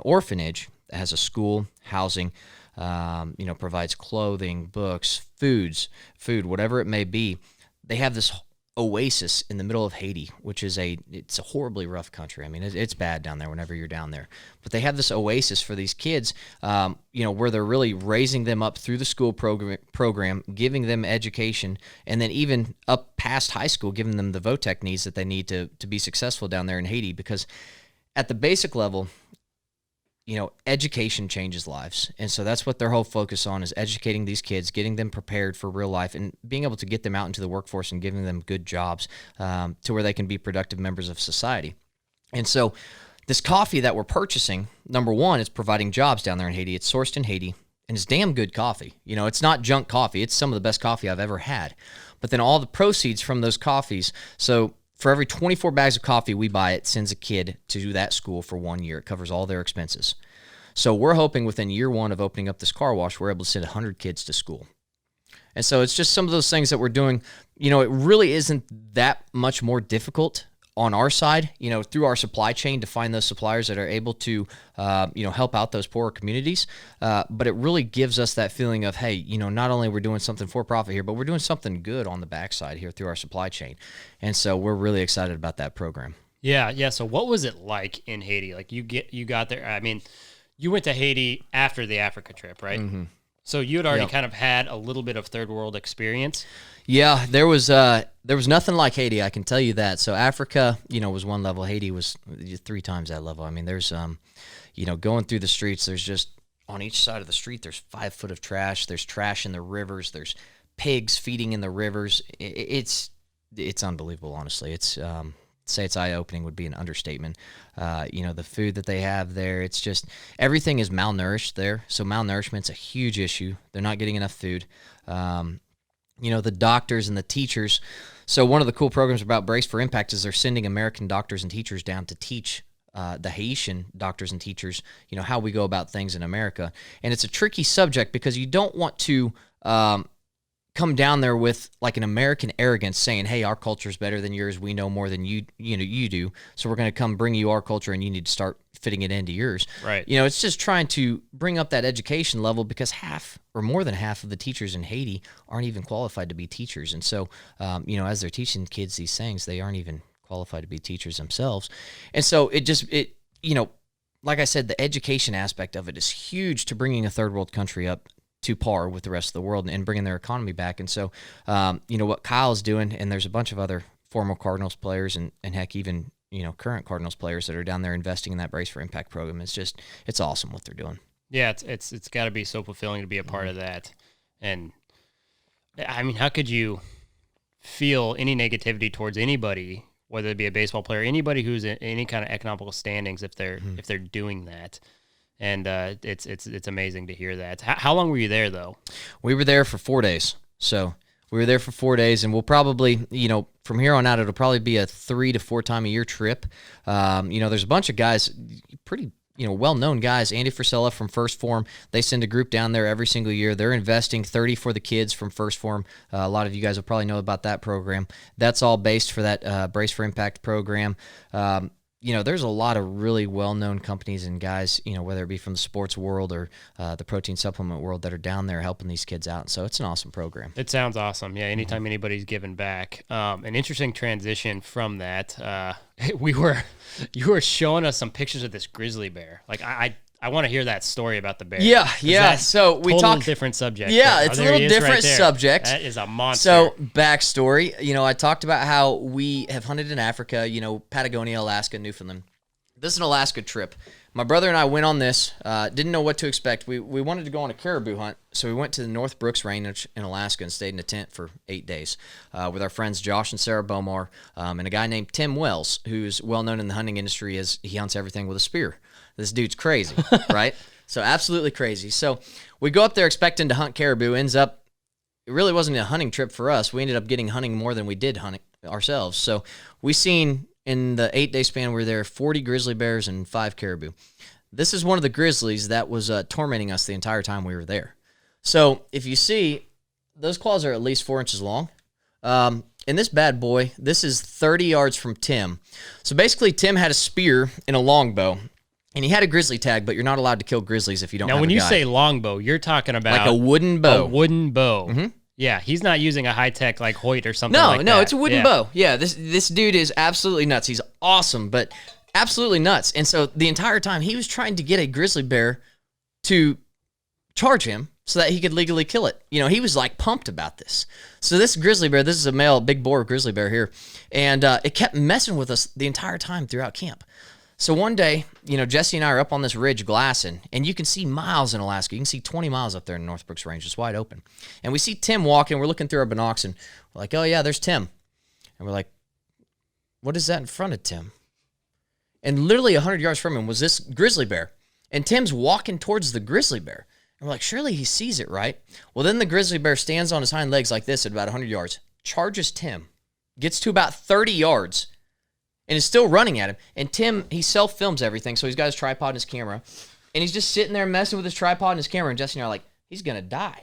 Speaker 3: orphanage that has a school, housing, provides clothing, books, food, whatever it may be. They have this oasis in the middle of Haiti, which is it's a horribly rough country. I mean, it's bad down there whenever you're down there. But they have this oasis for these kids, where they're really raising them up through the school program, giving them education, and then even up past high school, giving them the VOTEC needs that they need to be successful down there in Haiti. Because at the basic level, education changes lives. And so that's what their whole focus on is educating these kids, getting them prepared for real life, and being able to get them out into the workforce and giving them good jobs to where they can be productive members of society. And so this coffee that we're purchasing, number one, it's providing jobs down there in Haiti. It's sourced in Haiti, and it's damn good coffee. It's not junk coffee. It's some of the best coffee I've ever had. But then all the proceeds from those coffees, so for every 24 bags of coffee we buy, it sends a kid to that school for 1 year. It covers all their expenses. So we're hoping within year one of opening up this car wash, we're able to send 100 kids to school. And so it's just some of those things that we're doing. It really isn't that much more difficult on our side, through our supply chain to find those suppliers that are able to, help out those poorer communities. But it really gives us that feeling of, hey, not only we're doing something for profit here, but we're doing something good on the backside here through our supply chain. And so we're really excited about that program.
Speaker 2: Yeah. So what was it like in Haiti? Like you got there. I mean, you went to Haiti after the Africa trip, right? Mm-hmm. So you had already kind of had a little bit of third world experience.
Speaker 3: Yeah, there was nothing like Haiti, I can tell you that. So Africa, was one level. Haiti was 3 times that level. I mean, there's, going through the streets, there's just on each side of the street, there's 5 foot of trash. There's trash in the rivers. There's pigs feeding in the rivers. It's unbelievable, honestly. Say it's eye-opening would be an understatement. The food that they have there, it's just everything is malnourished there. So malnourishment's a huge issue. They're not getting enough food. The doctors and the teachers. So one of the cool programs about Brace for Impact is they're sending American doctors and teachers down to teach the Haitian doctors and teachers, how we go about things in America. And it's a tricky subject because you don't want to come down there with like an American arrogance saying, hey, our culture is better than yours. We know more than you do. So we're going to come bring you our culture and you need to start fitting it into yours.
Speaker 2: Right.
Speaker 3: It's just trying to bring up that education level because half or more than half of the teachers in Haiti aren't even qualified to be teachers. And so, as they're teaching kids these things, they aren't even qualified to be teachers themselves. And so like I said, the education aspect of it is huge to bringing a third world country up to par with the rest of the world and bringing their economy back. And so, what Kyle's doing, and there's a bunch of other former Cardinals players and heck, even, current Cardinals players that are down there investing in that Brace for Impact program. It's awesome what they're doing.
Speaker 2: Yeah, it's got to be so fulfilling to be a part of that. And I mean, how could you feel any negativity towards anybody, whether it be a baseball player, anybody who's in any kind of economical standings, if they're doing that? And it's amazing to hear that. How long were you there, though?
Speaker 3: We were there for 4 days. So we were there for 4 days, and we'll probably, from here on out, it'll probably be a 3 to 4 time a year trip. There's a bunch of guys, pretty, well-known guys. Andy Frisella from First Form, they send a group down there every single year. They're investing 30 for the kids from First Form. A lot of you guys will probably know about that program. That's all based for that Brace for Impact program. There's a lot of really well-known companies and guys, whether it be from the sports world or the protein supplement world that are down there helping these kids out. So it's an awesome program.
Speaker 2: It sounds awesome. Yeah, anytime anybody's giving back. An interesting transition from that. You were showing us some pictures of this grizzly bear. Like I want to hear that story about the bear.
Speaker 3: Yeah. So we talk
Speaker 2: different subject.
Speaker 3: Yeah, it's a little different subject.
Speaker 2: That is a monster.
Speaker 3: So backstory, I talked about how we have hunted in Africa, Patagonia, Alaska, Newfoundland. This is an Alaska trip. My brother and I went on this, didn't know what to expect. We wanted to go on a caribou hunt, so we went to the North Brooks Range in Alaska and stayed in a tent for 8 days with our friends Josh and Sarah Bomar and a guy named Tim Wells, who's well-known in the hunting industry as he hunts everything with a spear. This dude's crazy, right? So absolutely crazy. So we go up there expecting to hunt caribou. Ends up, it really wasn't a hunting trip for us. We ended up getting hunting more than we did hunting ourselves. So we seen in the 8 day span we were there 40 grizzly bears and 5 caribou. this is one of the grizzlies that was tormenting us the entire time we were there. So if you see, those claws are at least 4 inches long. And this bad boy, this is 30 yards from Tim. So basically, Tim had a spear and a longbow, and he had a grizzly tag, but you're not allowed to kill grizzlies if you don't have a guide.
Speaker 2: Now, when you say longbow, you're talking about...
Speaker 3: Like a wooden bow.
Speaker 2: A wooden bow.
Speaker 3: Mm-hmm.
Speaker 2: Yeah, he's not using a high-tech like Hoyt or something
Speaker 3: No,
Speaker 2: like that.
Speaker 3: no, it's a wooden bow. Yeah, this dude is absolutely nuts. He's awesome, but absolutely nuts. And so the entire time, he was trying to get a grizzly bear to charge him so that he could legally kill it. You know, he was like pumped about this. So this grizzly bear, this is a male big boar grizzly bear here, and it kept messing with us the entire time throughout camp. So one day, you know, Jesse and I are up on this ridge glassing, and you can see miles in Alaska. You can see 20 miles up there in the North Brooks Range. It's wide open. And we see Tim walking. We're looking through our binocs, and we're like, oh, yeah, there's Tim. And we're like, what is that in front of Tim? And literally 100 yards from him was this grizzly bear. And Tim's walking towards the grizzly bear. And we're like, surely he sees it, right? Well, then the grizzly bear stands on his hind legs like this at about 100 yards, charges Tim, gets to about 30 yards, and is still running at him. And Tim, he self-films everything, so he's got his tripod and his camera, and he's just sitting there messing with his tripod and his camera, and Jesse and I are like, he's going to die.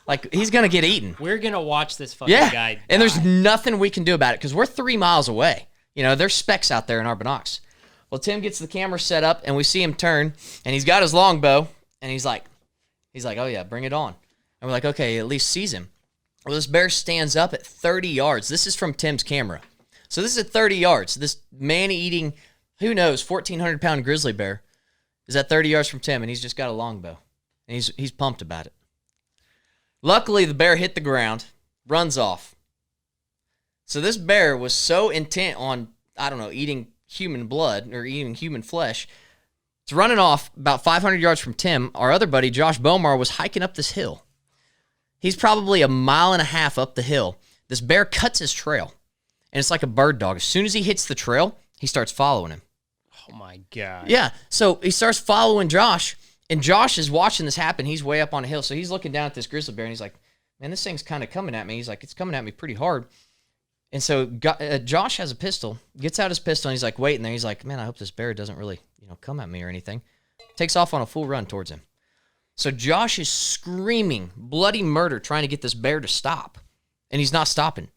Speaker 3: Like, he's going to get eaten.
Speaker 2: We're going to watch this fucking guy die.
Speaker 3: And there's nothing we can do about it, because we're 3 miles away. You know, there's specks out there in our binocs. Well, Tim gets the camera set up, and we see him turn, and he's got his longbow, and he's like, oh, yeah, bring it on. And we're like, okay, he at least sees him. Well, this bear stands up at 30 yards. This is from Tim's camera. So this is at 30 yards. This man-eating, who knows, 1,400-pound grizzly bear is at 30 yards from Tim, and he's just got a longbow. And he's pumped about it. Luckily, the bear hit the ground, runs off. So this bear was so intent on, I don't know, eating human blood or eating human flesh. It's running off about 500 yards from Tim. Our other buddy, Josh Bomar, was hiking up this hill. He's probably 1.5 miles up the hill. This bear cuts his trail. And it's like a bird dog. As soon as he hits the trail, he starts following him.
Speaker 2: Oh, my God.
Speaker 3: Yeah. So he starts following Josh, and Josh is watching this happen. He's way up on a hill. So he's looking down at this grizzly bear, and he's like, man, this thing's kind of coming at me. He's like, it's coming at me pretty hard. And so Josh has a pistol, gets out his pistol, and he's like waiting there. He's like, man, I hope this bear doesn't really, come at me or anything. Takes off on a full run towards him. So Josh is screaming bloody murder trying to get this bear to stop, and he's not stopping.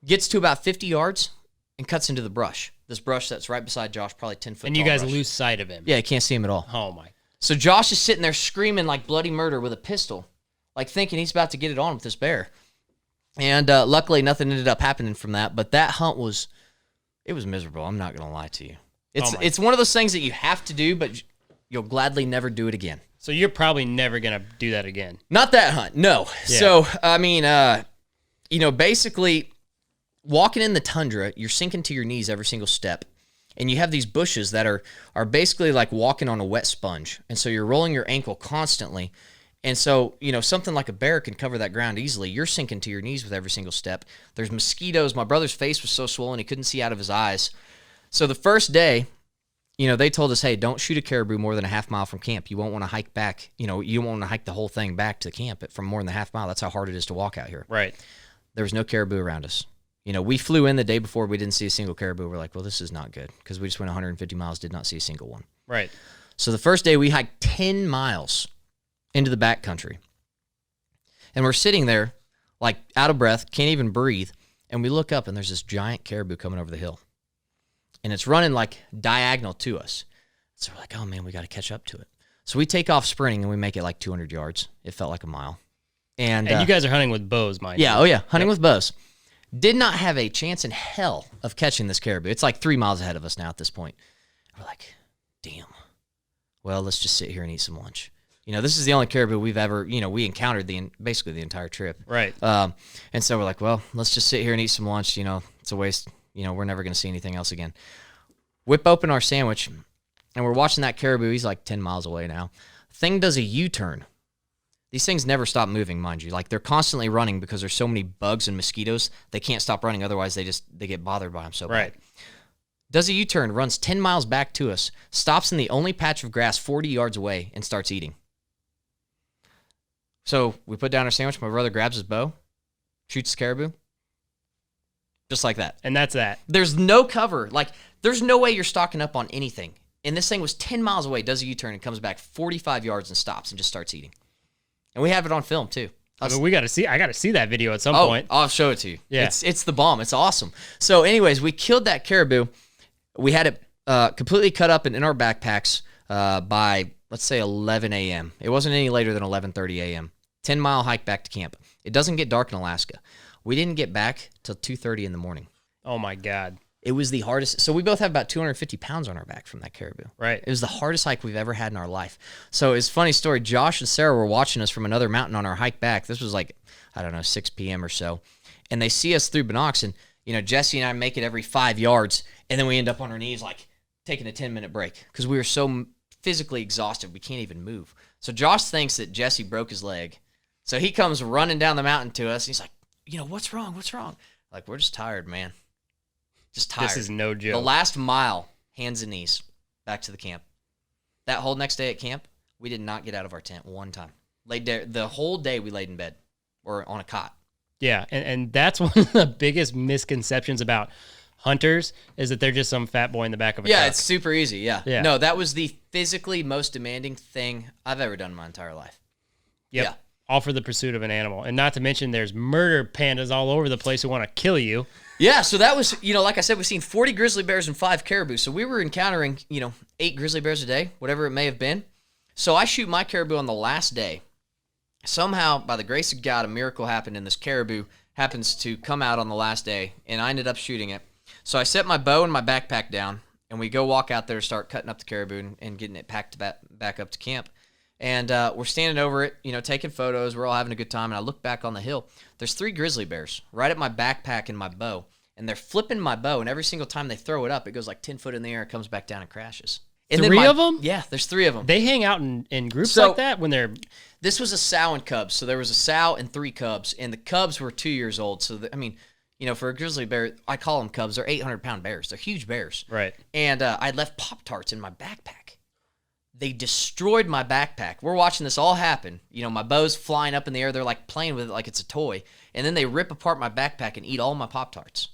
Speaker 3: Gets to about 50 yards and cuts into the brush. This brush that's right beside Josh, probably 10 foot.
Speaker 2: And you guys
Speaker 3: brush.
Speaker 2: lose sight of him.
Speaker 3: Yeah, you can't see him at all.
Speaker 2: Oh, my.
Speaker 3: So Josh is sitting there screaming like bloody murder with a pistol, like thinking he's about to get it on with this bear. And luckily, nothing ended up happening from that. But that hunt was miserable. I'm not going to lie to you. It's one of those things that you have to do, but you'll gladly never do it again.
Speaker 2: So you're probably never going to do that again.
Speaker 3: Not that hunt, no. Yeah. So, I mean, basically, walking in the tundra, you're sinking to your knees every single step. And you have these bushes that are basically like walking on a wet sponge. And so you're rolling your ankle constantly. And so, something like a bear can cover that ground easily. You're sinking to your knees with every single step. There's mosquitoes. My brother's face was so swollen he couldn't see out of his eyes. So the first day, they told us, hey, don't shoot a caribou more than a half mile from camp. You won't want to hike back. You don't want to hike the whole thing back to camp from more than a half mile. That's how hard it is to walk out here.
Speaker 2: Right.
Speaker 3: There was no caribou around us. We flew in the day before. We didn't see a single caribou. We're like, well, this is not good because we just went 150 miles, did not see a single one.
Speaker 2: Right.
Speaker 3: So the first day we hiked 10 miles into the backcountry. And we're sitting there like out of breath, can't even breathe. And we look up and there's this giant caribou coming over the hill. And it's running like diagonal to us. So we're like, oh man, we got to catch up to it. So we take off sprinting and we make it like 200 yards. It felt like a mile. And
Speaker 2: you guys are hunting with bows, mind you.
Speaker 3: Yeah, oh yeah, hunting with bows. Did not have a chance in hell of catching this caribou. It's like 3 miles ahead of us now at this point. We're like, damn. Well, let's just sit here and eat some lunch. This is the only caribou we've ever, we encountered basically the entire trip.
Speaker 2: Right.
Speaker 3: And so we're like, well, let's just sit here and eat some lunch. It's a waste. We're never going to see anything else again. Whip open our sandwich, and we're watching that caribou. He's like 10 miles away now. Thing does a U-turn. These things never stop moving, mind you. Like, they're constantly running because there's so many bugs and mosquitoes. They can't stop running. Otherwise, they get bothered by them so bad.
Speaker 2: Right.
Speaker 3: Does a U-turn, runs 10 miles back to us, stops in the only patch of grass 40 yards away, and starts eating. So we put down our sandwich. My brother grabs his bow, shoots the caribou. Just like that.
Speaker 2: And that's that.
Speaker 3: There's no cover. Like, there's no way you're stocking up on anything. And this thing was 10 miles away, does a U-turn, and comes back 45 yards and stops and just starts eating. And we have it on film, too.
Speaker 2: I got to see that video at some point.
Speaker 3: I'll show it to you.
Speaker 2: Yeah.
Speaker 3: It's the bomb. It's awesome. So anyways, we killed that caribou. We had it completely cut up and in our backpacks by, let's say, 11 a.m. It wasn't any later than 11:30 a.m. 10-mile hike back to camp. It doesn't get dark in Alaska. We didn't get back till 2:30 in the morning.
Speaker 2: Oh, my God.
Speaker 3: It was the hardest. So we both have about 250 pounds on our back from that caribou.
Speaker 2: Right.
Speaker 3: It was the hardest hike we've ever had in our life. So it's a funny story. Josh and Sarah were watching us from another mountain on our hike back. This was like, I don't know, 6 p.m. or so. And they see us through binocs, and, Jesse and I make it every 5 yards, and then we end up on our knees, like, taking a 10-minute break because we were so physically exhausted we can't even move. So Josh thinks that Jesse broke his leg. So he comes running down the mountain to us, and he's like, what's wrong? What's wrong? Like, we're just tired, man. Just tired.
Speaker 2: This is no joke.
Speaker 3: The last mile, hands and knees, back to the camp. That whole next day at camp, we did not get out of our tent one time. Laid there the whole day. We laid in bed or on a cot.
Speaker 2: Yeah, and that's one of the biggest misconceptions about hunters is that they're just some fat boy in the back of a truck.
Speaker 3: It's super easy. Yeah. No, that was the physically most demanding thing I've ever done in my entire life.
Speaker 2: Yep. Yeah. All for the pursuit of an animal. And not to mention there's murder pandas all over the place who want to kill you.
Speaker 3: Yeah, so that was, like I said, we've seen 40 grizzly bears and 5 caribou. So we were encountering, 8 grizzly bears a day, whatever it may have been. So I shoot my caribou on the last day. Somehow, by the grace of God, a miracle happened, and this caribou happens to come out on the last day, and I ended up shooting it. So I set my bow and my backpack down, and we go walk out there to start cutting up the caribou and getting it packed back up to camp. And we're standing over it, taking photos. We're all having a good time. And I look back on the hill. There's 3 grizzly bears right at my backpack and my bow. And they're flipping my bow. And every single time they throw it up, it goes like 10 foot in the air. It comes back down and crashes. And
Speaker 2: 3 of them?
Speaker 3: Yeah, there's 3 of them.
Speaker 2: They hang out in groups like that when they're...
Speaker 3: This was a sow and cubs. So there was a sow and 3 cubs. And the cubs were 2 years old. So, for a grizzly bear, I call them cubs. They're 800-pound bears. They're huge bears.
Speaker 2: Right.
Speaker 3: And I left Pop-Tarts in my backpack. They destroyed my backpack. We're watching this all happen. My bow's flying up in the air. They're like playing with it like it's a toy. And then they rip apart my backpack and eat all my Pop-Tarts.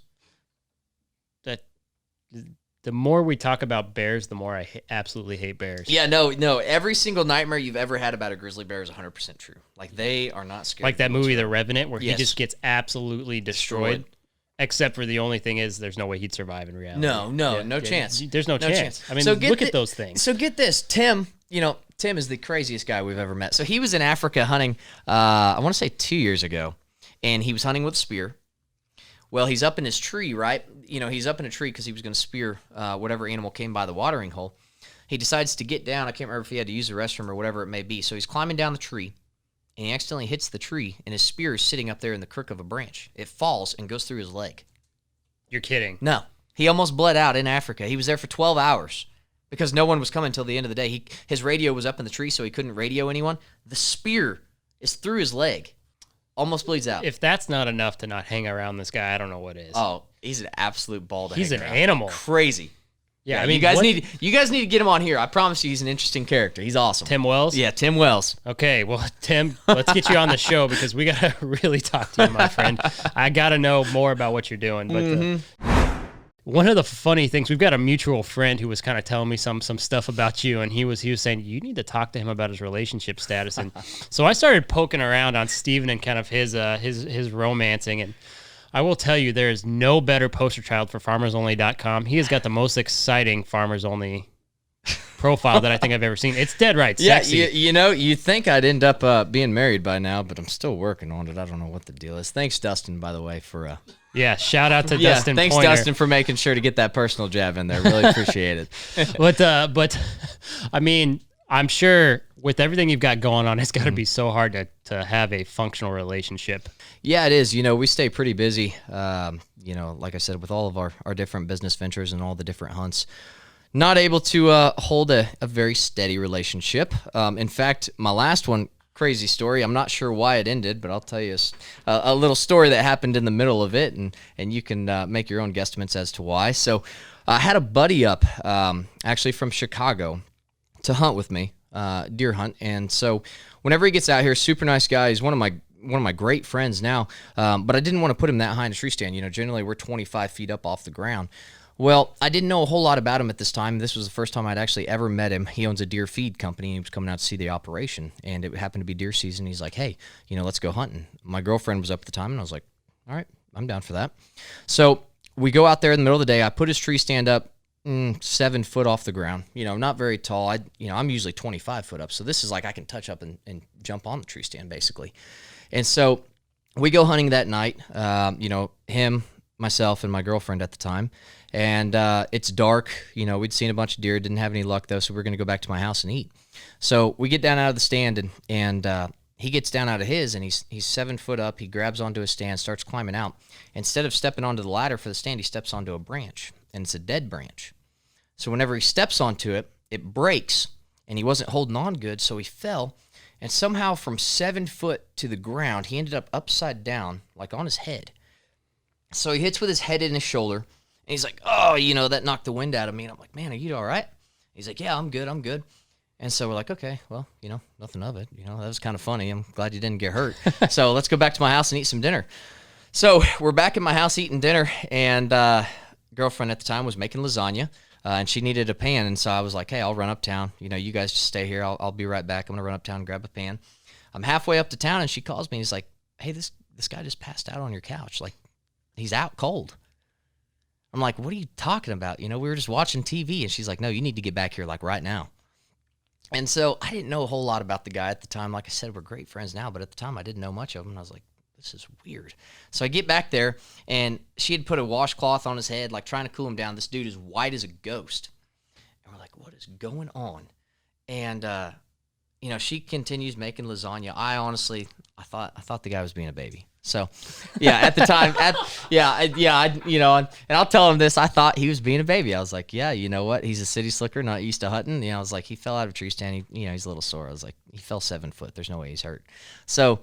Speaker 2: The more we talk about bears, the more I absolutely hate bears.
Speaker 3: Yeah, no. Every single nightmare you've ever had about a grizzly bear is 100% true. Like, they are not scary.
Speaker 2: Like that movie, The Revenant, where he just gets absolutely destroyed. Except for the only thing is there's no way he'd survive in reality.
Speaker 3: No chance.
Speaker 2: There's no chance. I mean, look at those things.
Speaker 3: So get this. Tim is the craziest guy we've ever met. So he was in Africa hunting, I want to say 2 years ago, and he was hunting with a spear. Well, he's up in his tree, right? He's up in a tree because he was going to spear whatever animal came by the watering hole. He decides to get down. I can't remember if he had to use the restroom or whatever it may be. So he's climbing down the tree, and he accidentally hits the tree, and his spear is sitting up there in the crook of a branch. It falls and goes through his leg.
Speaker 2: You're kidding.
Speaker 3: No. He almost bled out in Africa. He was there for 12 hours because no one was coming until the end of the day. His radio was up in the tree, so he couldn't radio anyone. The spear is through his leg. Almost bleeds out.
Speaker 2: If that's not enough to not hang around this guy, I don't know what is.
Speaker 3: Oh, he's an absolute ball to
Speaker 2: He's
Speaker 3: hang
Speaker 2: an
Speaker 3: around.
Speaker 2: animal.
Speaker 3: Crazy.
Speaker 2: Yeah, I
Speaker 3: mean, you guys need to get him on here. I promise you he's an interesting character. He's awesome.
Speaker 2: Tim Wells?
Speaker 3: Yeah, Tim Wells.
Speaker 2: Okay, well, Tim, let's get you on the show because we got to really talk to you, my friend. I got to know more about what you're doing. But one of the funny things, we've got a mutual friend who was kind of telling me some stuff about you, and he was saying, you need to talk to him about his relationship status. And so I started poking around on Steven and kind of his romancing, and I will tell you, there is no better poster child for FarmersOnly.com. He has got the most exciting Farmers Only profile that I think I've ever seen. It's dead right sexy.
Speaker 3: Yeah, you think I'd end up being married by now, but I'm still working on it. I don't know what the deal is. Thanks, Dustin, by the way, for...
Speaker 2: Yeah, shout out to Dustin
Speaker 3: thanks,
Speaker 2: Pointer.
Speaker 3: Dustin, for making sure to get that personal jab in there. Really appreciate it.
Speaker 2: But I mean, I'm sure with everything you've got going on, it's got to be so hard to have a functional relationship.
Speaker 3: Yeah, it is. We stay pretty busy, like I said, with all of our different business ventures and all the different hunts. Not able to hold a very steady relationship. In fact, my last one, crazy story. I'm not sure why it ended, but I'll tell you a little story that happened in the middle of it, and you can make your own guesstimates as to why. So I had a buddy up, actually from Chicago, to hunt with me, deer hunt. And so whenever he gets out here, super nice guy. He's one of my great friends now, but I didn't want to put him that high in a tree stand. Generally we're 25 feet up off the ground. Well, I didn't know a whole lot about him at this time. This was the first time I'd actually ever met him. He owns a deer feed company, and he was coming out to see the operation, and it happened to be deer season. He's like, hey, let's go hunting. My girlfriend was up at the time, and I was like, all right, I'm down for that. So we go out there in the middle of the day. I put his tree stand up 7 foot off the ground, not very tall. I'm usually 25 foot up, so this is like I can touch up and jump on the tree stand, basically. And so we go hunting that night, him, myself, and my girlfriend at the time. And it's dark. We'd seen a bunch of deer, didn't have any luck, though, so we're going to go back to my house and eat. So we get down out of the stand, and he gets down out of his, and he's 7 foot up. He grabs onto his stand, starts climbing out. Instead of stepping onto the ladder for the stand, he steps onto a branch, and it's a dead branch. So whenever he steps onto it, it breaks, and he wasn't holding on good, so he fell. And somehow from 7 foot to the ground, he ended up upside down, like on his head. So he hits with his head in his shoulder, and he's like, oh, that knocked the wind out of me. And I'm like, man, are you all right? He's like, yeah, I'm good. And so we're like, okay, well, nothing of it. That was kind of funny. I'm glad you didn't get hurt. So let's go back to my house and eat some dinner. So we're back at my house eating dinner, and girlfriend at the time was making lasagna, and she needed a pan. And so I was like, hey, I'll run uptown. You guys just stay here. I'll be right back. I'm going to run uptown and grab a pan. I'm halfway up to town, and she calls me, and he's like, hey, this guy just passed out on your couch. Like, he's out cold. I'm like, what are you talking about? We were just watching TV. And she's like, no, you need to get back here like right now. And so I didn't know a whole lot about the guy at the time. Like I said, we're great friends now, but at the time I didn't know much of him. And I was like, this is weird. So I get back there, and she had put a washcloth on his head, like trying to cool him down. This dude is white as a ghost. And we're like, what is going on? And, she continues making lasagna. I thought the guy was being a baby. So, yeah, at the time, and I'll tell him this. I thought he was being a baby. I was like, yeah, you know what? He's a city slicker, not used to hunting. I was like, he fell out of a tree stand. He's a little sore. I was like, he fell 7 foot. There's no way he's hurt. So,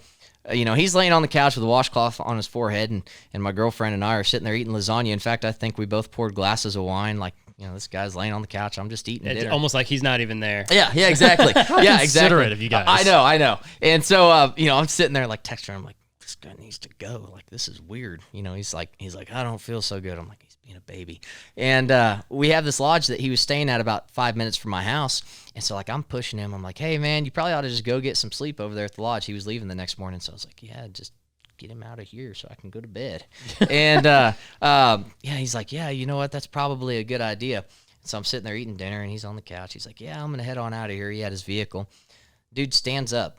Speaker 3: he's laying on the couch with a washcloth on his forehead, and my girlfriend and I are sitting there eating lasagna. In fact, I think we both poured glasses of wine. Like, this guy's laying on the couch. I'm just eating dinner.
Speaker 2: Almost like he's not even there.
Speaker 3: Yeah, exactly. Yeah, exactly.
Speaker 2: Considerate of you guys.
Speaker 3: I know. And so, I'm sitting there like texting her. I'm like, this guy needs to go. Like, this is weird. He's like, I don't feel so good. I'm like, he's being a baby. And we have this lodge that he was staying at about 5 minutes from my house. And so, like, I'm pushing him. I'm like, hey, man, you probably ought to just go get some sleep over there at the lodge. He was leaving the next morning. So I was like, yeah, just get him out of here so I can go to bed. And, he's like, yeah, you know what? That's probably a good idea. So I'm sitting there eating dinner, and he's on the couch. He's like, yeah, I'm going to head on out of here. He had his vehicle. Dude stands up,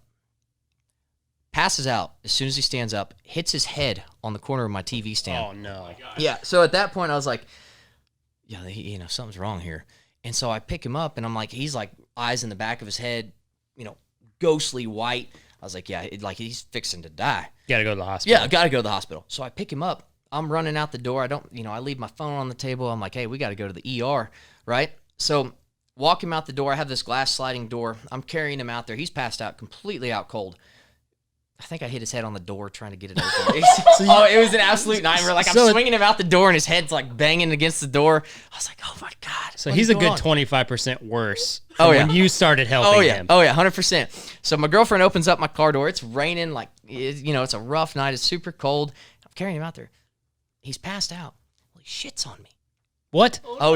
Speaker 3: passes out as soon as he stands up, hits his head on the corner of my TV stand.
Speaker 2: Oh, no.
Speaker 3: Yeah, so at that point, I was like, yeah, something's wrong here. And so I pick him up, and I'm like, he's like eyes in the back of his head, ghostly white. I was like, yeah, he's fixing to die.
Speaker 2: Got to go to the hospital.
Speaker 3: Yeah, I got to go to the hospital. So I pick him up. I'm running out the door. I leave my phone on the table. I'm like, hey, we got to go to the ER, right? So walk him out the door. I have this glass sliding door. I'm carrying him out there. He's passed out, completely out cold. I think I hit his head on the door trying to get it open. It was an absolute nightmare. Like, I'm swinging him out the door, and his head's like banging against the door. I was like, oh my God.
Speaker 2: So he's a good 25% worse when you started helping him.
Speaker 3: Oh yeah, 100%. So my girlfriend opens up my car door. It's raining, like, it's a rough night. It's super cold. I'm carrying him out there. He's passed out. Well, he shits on me.
Speaker 2: What?
Speaker 3: Oh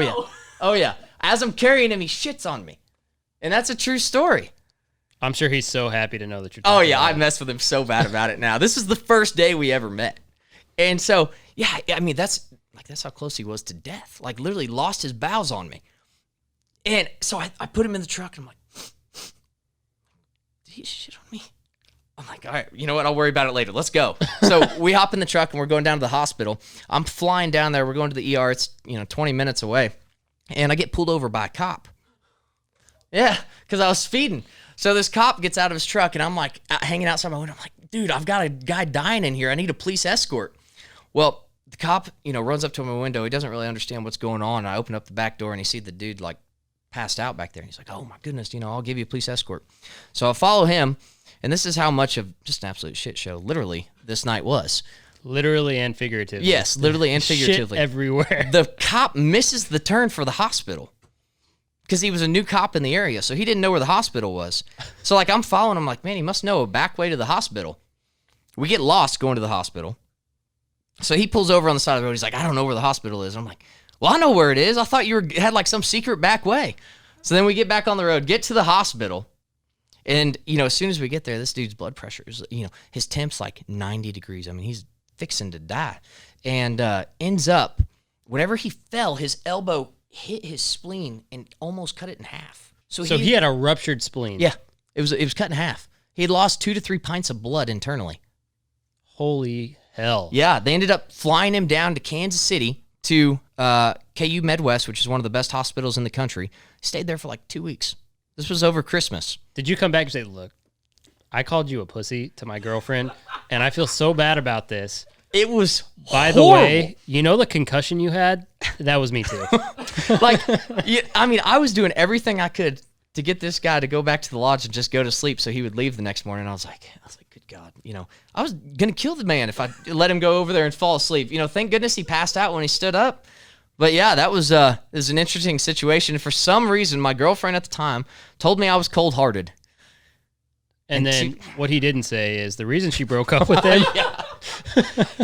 Speaker 3: yeah. As I'm carrying him, he shits on me. And that's a true story.
Speaker 2: I'm sure he's so happy to know that you're talking about
Speaker 3: I messed with him so bad about it now. This is the first day we ever met. And so, yeah, I mean, that's how close he was to death. Like, literally lost his bowels on me. And so I put him in the truck, and I'm like, did he shit on me? I'm like, all right, you know what? I'll worry about it later. Let's go. So we hop in the truck, and we're going down to the hospital. I'm flying down there. We're going to the ER. It's, 20 minutes away. And I get pulled over by a cop. Yeah, because I was speeding. So this cop gets out of his truck, and I'm like hanging outside my window. I'm like, dude, I've got a guy dying in here. I need a police escort. Well, the cop, runs up to my window. He doesn't really understand what's going on. I open up the back door, and he sees the dude like passed out back there. And he's like, oh my goodness, I'll give you a police escort. So I follow him, and this is how much of just an absolute shit show, literally, this night was.
Speaker 2: Literally and figuratively.
Speaker 3: Yes, literally and figuratively.
Speaker 2: Shit everywhere.
Speaker 3: The cop misses the turn for the hospital because he was a new cop in the area, so he didn't know where the hospital was. So, I'm following him, like, man, he must know a back way to the hospital. We get lost going to the hospital. So he pulls over on the side of the road. He's like, I don't know where the hospital is. I'm like, Well, I know where it is. I thought had like some secret back way. So then we get back on the road, get to the hospital. And, as soon as we get there, this dude's blood pressure is, his temp's like 90 degrees. I mean, he's fixing to die. And ends up, whenever he fell, his elbow hit his spleen and almost cut it in half.
Speaker 2: So he had a ruptured spleen.
Speaker 3: Yeah, it was cut in half. He had lost 2 to 3 pints of blood internally.
Speaker 2: Holy hell.
Speaker 3: Yeah, they ended up flying him down to Kansas City to KU Midwest, which is one of the best hospitals in the country. He stayed there for like 2 weeks. This was over Christmas.
Speaker 2: Did you come back and say, look, I called you a pussy to my girlfriend, and I feel so bad about this.
Speaker 3: It was
Speaker 2: By
Speaker 3: horrible.
Speaker 2: the way, the concussion you had? That was me too.
Speaker 3: I was doing everything I could to get this guy to go back to the lodge and just go to sleep so he would leave the next morning. I was like, good God, I was going to kill the man if I let him go over there and fall asleep. Thank goodness he passed out when he stood up. But yeah, that was an interesting situation. For some reason, my girlfriend at the time told me I was cold-hearted.
Speaker 2: And then what he didn't say is the reason she broke up with him.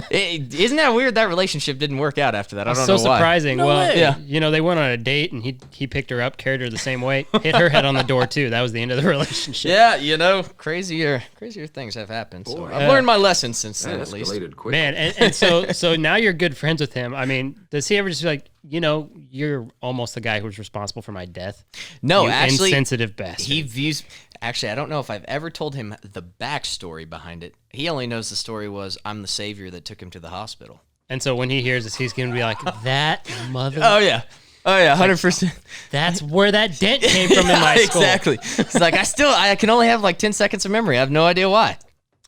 Speaker 3: Isn't that weird? That relationship didn't work out after that. I don't
Speaker 2: know
Speaker 3: why.
Speaker 2: So surprising.
Speaker 3: No
Speaker 2: well,
Speaker 3: way.
Speaker 2: Yeah. They went on a date and he picked her up, carried her the same way, hit her head on the door too. That was the end of the relationship.
Speaker 3: Yeah, crazier things have happened. So I've learned my lesson since then, at least.
Speaker 2: Man, and so now you're good friends with him. I mean, does he ever just be like, you're almost the guy who's responsible for my death?
Speaker 3: No,
Speaker 2: you
Speaker 3: actually,
Speaker 2: insensitive bastard.
Speaker 3: He views. Actually, I don't know if I've ever told him the backstory behind it. He only knows the story was I'm the savior that took him to the hospital.
Speaker 2: And so when he hears this, he's going to be like, that mother...
Speaker 3: Oh, yeah, 100%.
Speaker 2: That's where that dent came from in my skull.
Speaker 3: Exactly. He's like, I can only have like 10 seconds of memory. I have no idea why.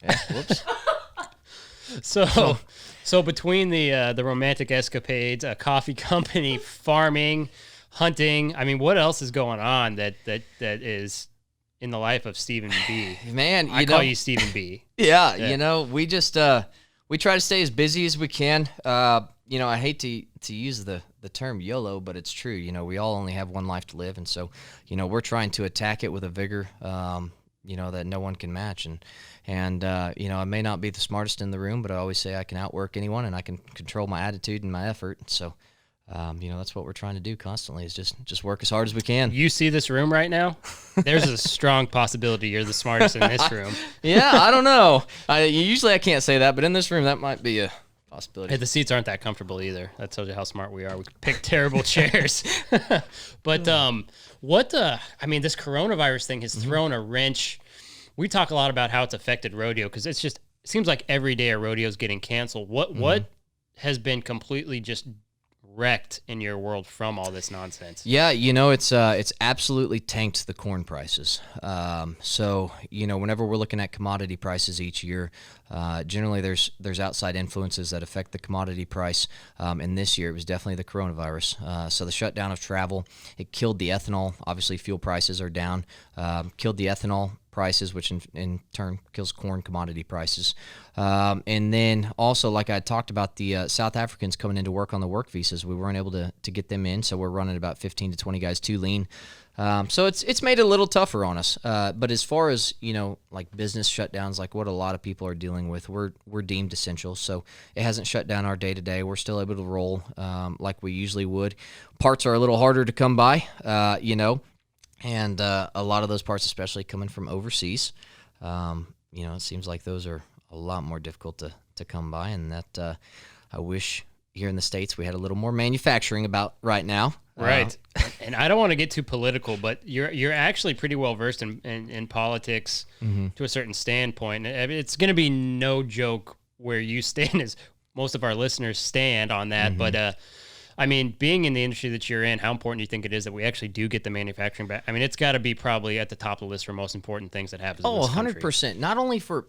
Speaker 3: Yeah, whoops.
Speaker 2: So between the romantic escapades, a coffee company, farming, hunting, I mean, what else is going on that is... in the life of Stephen B?
Speaker 3: Man,
Speaker 2: I call you Stephen B.
Speaker 3: Yeah, we just we try to stay as busy as we can. I hate to use the term YOLO, but it's true. We all only have one life to live, and so we're trying to attack it with a vigor that no one can match. And I may not be the smartest in the room, but I always say I can outwork anyone, and I can control my attitude and my effort. So. That's what we're trying to do constantly is just work as hard as we can.
Speaker 2: You see this room right now? There's a strong possibility you're the smartest in this room.
Speaker 3: Yeah, I don't know. Usually I can't say that, but in this room that might be a possibility.
Speaker 2: Hey, the seats aren't that comfortable either. That tells you how smart we are. We pick terrible chairs. But this coronavirus thing has thrown a wrench. We talk a lot about how it's affected rodeo because it seems like every day a rodeo is getting canceled. What has been completely just wrecked in your world from all this nonsense?
Speaker 3: Yeah, it's absolutely tanked the corn prices. So whenever we're looking at commodity prices each year, generally there's outside influences that affect the commodity price. And this year it was definitely the coronavirus. So the shutdown of travel, it killed the ethanol. Obviously fuel prices are down. Killed the ethanol prices, which in turn kills corn commodity prices. And then also, like I talked about, the South Africans coming in to work on the work visas, we weren't able to get them in, so we're running about 15 to 20 guys too lean. So it's made it a little tougher on us. But as far as, like business shutdowns, like what a lot of people are dealing with, we're deemed essential, so it hasn't shut down our day-to-day. We're still able to roll like we usually would. Parts are a little harder to come by, and a lot of those parts, especially coming from overseas, it seems like those are a lot more difficult to come by, and that I wish here in the States we had a little more manufacturing about right now.
Speaker 2: Right. And I don't want to get too political, but you're actually pretty well versed in politics to a certain standpoint. It's going to be no joke where you stand, as most of our listeners stand on that, but being in the industry that you're in, how important do you think it is that we actually do get the manufacturing back? I mean, it's got to be probably at the top of the list for most important things that happen in this country.
Speaker 3: 100%. Not only for,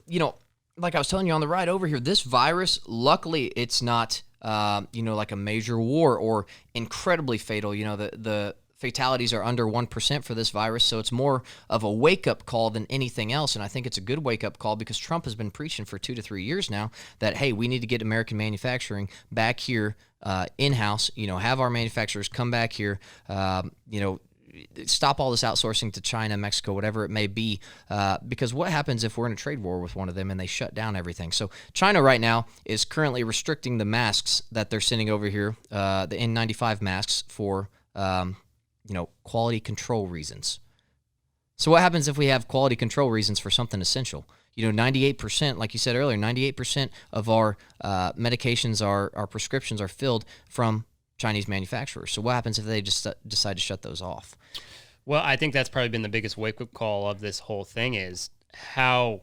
Speaker 3: like I was telling you on the ride over here, this virus, luckily it's not, like a major war or incredibly fatal. The fatalities are under 1% for this virus, so it's more of a wake-up call than anything else, and I think it's a good wake-up call because Trump has been preaching for 2 to 3 years now that, hey, we need to get American manufacturing back here in-house, have our manufacturers come back here, stop all this outsourcing to China, Mexico, whatever it may be, because what happens if we're in a trade war with one of them and they shut down everything? So China right now is currently restricting the masks that they're sending over here, the N95 masks for, quality control reasons. So what happens if we have quality control reasons for something essential? 98%, like you said earlier, 98% of our medications, our prescriptions are filled from Chinese manufacturers. So what happens if they just decide to shut those off?
Speaker 2: Well, I think that's probably been the biggest wake-up call of this whole thing is how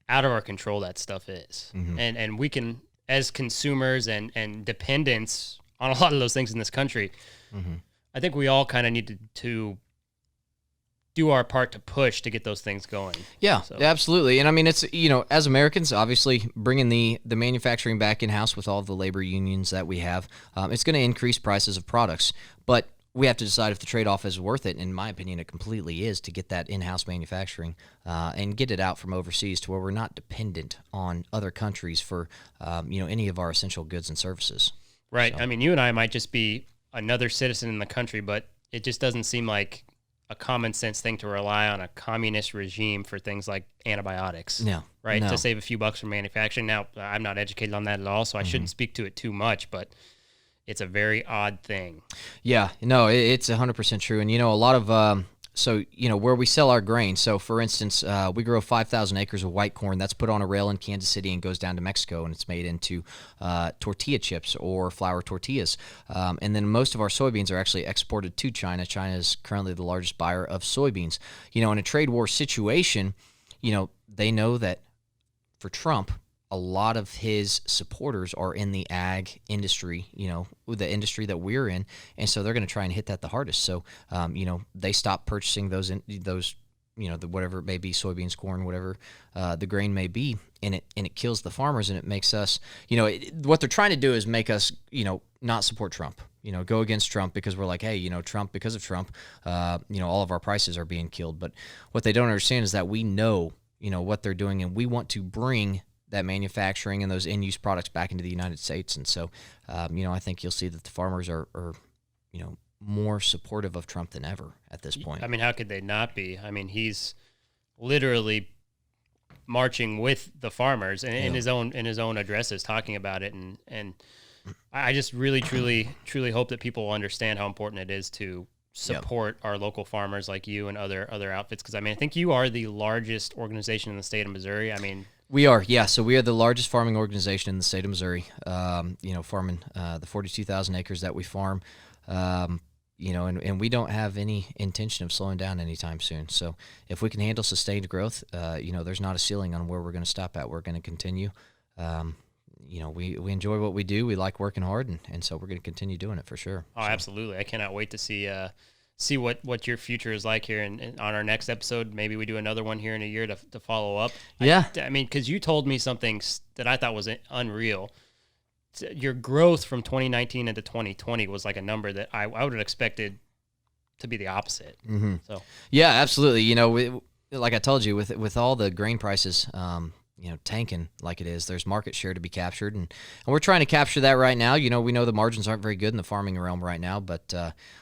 Speaker 2: out of our control that stuff is. Mm-hmm. And we can, as consumers and dependents on a lot of those things in this country, mm-hmm. I think we all kind of need to do our part to push to get those things going.
Speaker 3: Yeah, absolutely. And I mean, it's, as Americans, obviously bringing the manufacturing back in-house with all the labor unions that we have, it's going to increase prices of products. But we have to decide if the trade-off is worth it. In my opinion, it completely is, to get that in-house manufacturing and get it out from overseas to where we're not dependent on other countries for, any of our essential goods and services.
Speaker 2: Right.
Speaker 3: So.
Speaker 2: I mean, you and I might just be another citizen in the country, but it just doesn't seem like a common sense thing to rely on a communist regime for things like antibiotics.
Speaker 3: Yeah.
Speaker 2: Right.
Speaker 3: No.
Speaker 2: To save a few bucks from manufacturing. Now, I'm not educated on that at all, so I shouldn't speak to it too much, but it's a very odd thing.
Speaker 3: Yeah. No, it's 100% true. And, a lot of, where we sell our grain. So, for instance, we grow 5,000 acres of white corn. That's put on a rail in Kansas City and goes down to Mexico, and it's made into tortilla chips or flour tortillas. And then most of our soybeans are actually exported to China. China is currently the largest buyer of soybeans. In a trade war situation, they know that for Trump, a lot of his supporters are in the ag industry, the industry that we're in, and so they're going to try and hit that the hardest. So, they stop purchasing those, the whatever it may be, soybeans, corn, whatever the grain may be, and it kills the farmers, and it makes us, what they're trying to do is make us, not support Trump. Go against Trump because we're like, hey, Trump, because of Trump, all of our prices are being killed. But what they don't understand is that we know, what they're doing, and we want to bring that manufacturing and those end-use products back into the United States. And so, I think you'll see that the farmers are more supportive of Trump than ever at this point.
Speaker 2: I mean, how could they not be? I mean, he's literally marching with the farmers and in his own addresses, talking about it. And I just really, truly hope that people will understand how important it is to support our local farmers like you and other outfits. Because, I mean, I think you are the largest organization in the state of Missouri. I mean,
Speaker 3: we are, yeah. So we are the largest farming organization in the state of Missouri. Farming the 42,000 acres that we farm, and we don't have any intention of slowing down anytime soon. So if we can handle sustained growth, there's not a ceiling on where we're going to stop at. We're going to continue. We enjoy what we do. We like working hard, and so we're going to continue doing it for sure.
Speaker 2: Oh,
Speaker 3: so.
Speaker 2: Absolutely. I cannot wait to see what your future is like here. And on our next episode, maybe we do another one here in a year to follow up.
Speaker 3: Yeah.
Speaker 2: I mean, because you told me something that I thought was unreal. Your growth from 2019 into 2020 was like a number that I would have expected to be the opposite.
Speaker 3: Mm-hmm.
Speaker 2: So
Speaker 3: yeah, absolutely. Like I told you, with all the grain prices, tanking like it is, there's market share to be captured, and we're trying to capture that right now. We know the margins aren't very good in the farming realm right now, but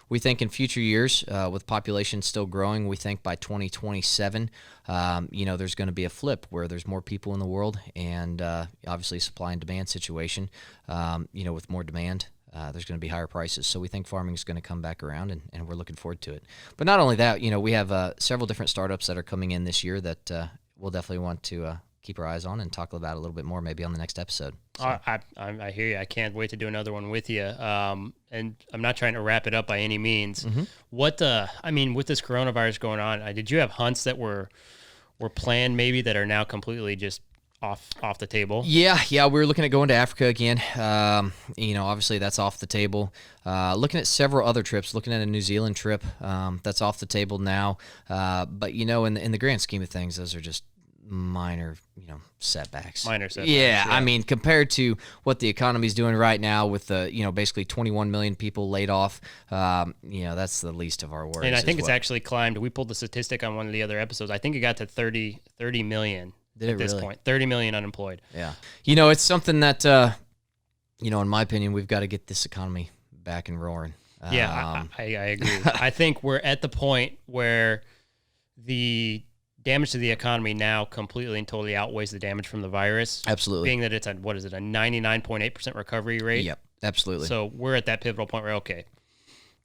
Speaker 3: we think in future years, with population still growing, we think by 2027, there's going to be a flip where there's more people in the world, and obviously supply and demand situation, with more demand, there's going to be higher prices. So we think farming is going to come back around, and we're looking forward to it. But not only that, we have several different startups that are coming in this year that we'll definitely want to keep our eyes on and talk about a little bit more maybe on the next episode. So.
Speaker 2: I hear you. I can't wait to do another one with you. And I'm not trying to wrap it up by any means. Mm-hmm. With this coronavirus going on, did you have hunts that were planned maybe that are now completely just off the table?
Speaker 3: Yeah. We were looking at going to Africa again. Obviously that's off the table. Looking at several other trips, looking at a New Zealand trip, that's off the table now. But in the grand scheme of things, those are just minor, setbacks. Yeah, I mean, compared to what the economy's doing right now with the, basically 21 million people laid off, that's the least of our worries.
Speaker 2: And I think it's actually climbed. We pulled the statistic on one of the other episodes. I think it got to 30 million at this point. 30 million unemployed.
Speaker 3: Yeah. It's something that, in my opinion, we've got to get this economy back and roaring.
Speaker 2: Yeah, I agree. I think we're at the point where the damage to the economy now completely and totally outweighs the damage from the virus.
Speaker 3: Absolutely.
Speaker 2: Being that it's a 99.8% recovery rate.
Speaker 3: Yep, absolutely.
Speaker 2: So we're at that pivotal point where, okay.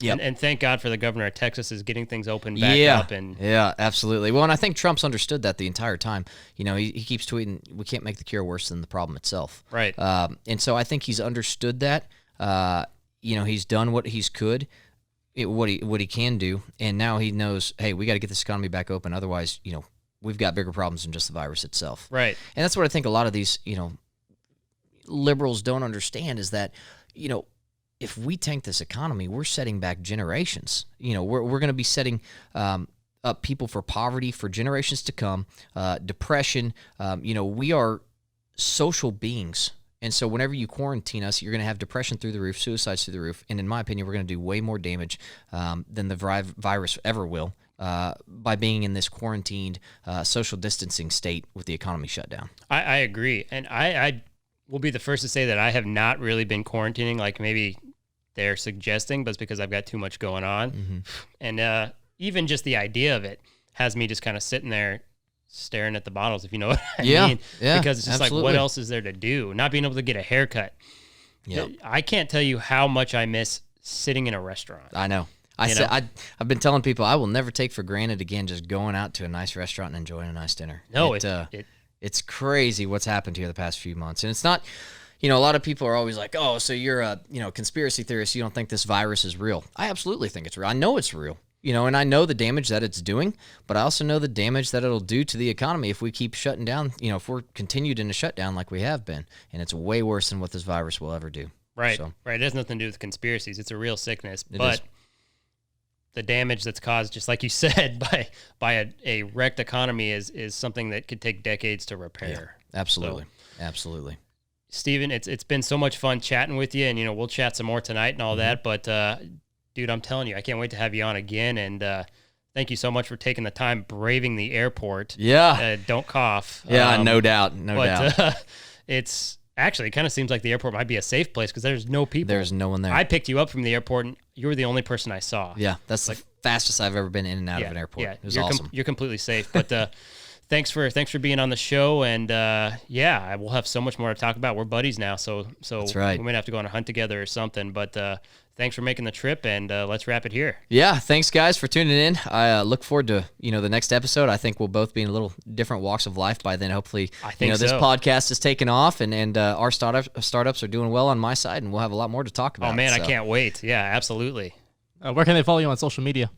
Speaker 3: Yep.
Speaker 2: And thank God for the governor of Texas is getting things open back up.
Speaker 3: Yeah, absolutely. Well, and I think Trump's understood that the entire time. You know, he keeps tweeting, we can't make the cure worse than the problem itself.
Speaker 2: Right.
Speaker 3: And so I think he's understood that. You know, he's done what he can do, and now he knows, hey, we got to get this economy back open. Otherwise, you know, we've got bigger problems than just the virus itself.
Speaker 2: Right.
Speaker 3: And that's what I think a lot of these, you know, liberals don't understand is that, you know, if we tank this economy, we're setting back generations. You know, we're going to be setting up people for poverty for generations to come, depression. You know, we are social beings. And so whenever you quarantine us, you're going to have depression through the roof, suicides through the roof. And in my opinion, we're going to do way more damage than the virus ever will by being in this quarantined social distancing state with the economy shut down.
Speaker 2: I agree. And I will be the first to say that I have not really been quarantining like maybe they're suggesting, but it's because I've got too much going on.
Speaker 3: Mm-hmm.
Speaker 2: And even just the idea of it has me just kind of sitting there staring at the bottles, if you know what I mean.
Speaker 3: Yeah,
Speaker 2: because it's just
Speaker 3: absolutely.
Speaker 2: like, what else is there to do? Not being able to get a haircut.
Speaker 3: Yep.
Speaker 2: I can't tell you how much I miss sitting in a restaurant.
Speaker 3: I know. I've been telling people I will never take for granted again just going out to a nice restaurant and enjoying a nice dinner.
Speaker 2: No,
Speaker 3: it's crazy what's happened here the past few months. And it's not, you know, a lot of people are always like, oh, so you're a, you know, conspiracy theorist. You don't think this virus is real. I absolutely think it's real. I know it's real, you know, and I know the damage that it's doing, but I also know the damage that it'll do to the economy if we keep shutting down, you know, if we're continued in a shutdown like we have been. And it's way worse than what this virus will ever do.
Speaker 2: Right.
Speaker 3: So,
Speaker 2: Right. It has nothing to do with conspiracies. It's a real sickness.
Speaker 3: It
Speaker 2: But
Speaker 3: is.
Speaker 2: the damage that's caused, just like you said, by a wrecked economy is something that could take decades to repair.
Speaker 3: Yeah, absolutely.
Speaker 2: So,
Speaker 3: Absolutely.
Speaker 2: Steven, it's been so much fun chatting with you, and you know we'll chat some more tonight and all that. But dude, I'm telling you, I can't wait to have you on again. And thank you so much for taking the time braving the airport.
Speaker 3: Yeah.
Speaker 2: Don't cough.
Speaker 3: Yeah, no doubt. No doubt.
Speaker 2: It's actually, it kind of seems like the airport might be a safe place because there's no people.
Speaker 3: There's no one there.
Speaker 2: I picked you up from the airport, and you were the only person I saw.
Speaker 3: Yeah, that's the fastest I've ever been in and out of an airport.
Speaker 2: Yeah,
Speaker 3: It was awesome.
Speaker 2: You're completely safe. But thanks for being on the show. And yeah, we'll have so much more to talk about. We're buddies now, so
Speaker 3: That's right.
Speaker 2: we might have to go on a hunt together or something. But thanks for making the trip, and let's wrap it here.
Speaker 3: Yeah, thanks guys for tuning in. I look forward to, you know, the next episode. I think we'll both be in a little different walks of life by then. Hopefully,
Speaker 2: I think
Speaker 3: you know, this
Speaker 2: so.
Speaker 3: podcast is taking off, and our startups are doing well on my side, and we'll have a lot more to talk about.
Speaker 2: Oh man,
Speaker 3: so.
Speaker 2: I can't wait. Yeah, absolutely.
Speaker 4: Where can they follow you on social media?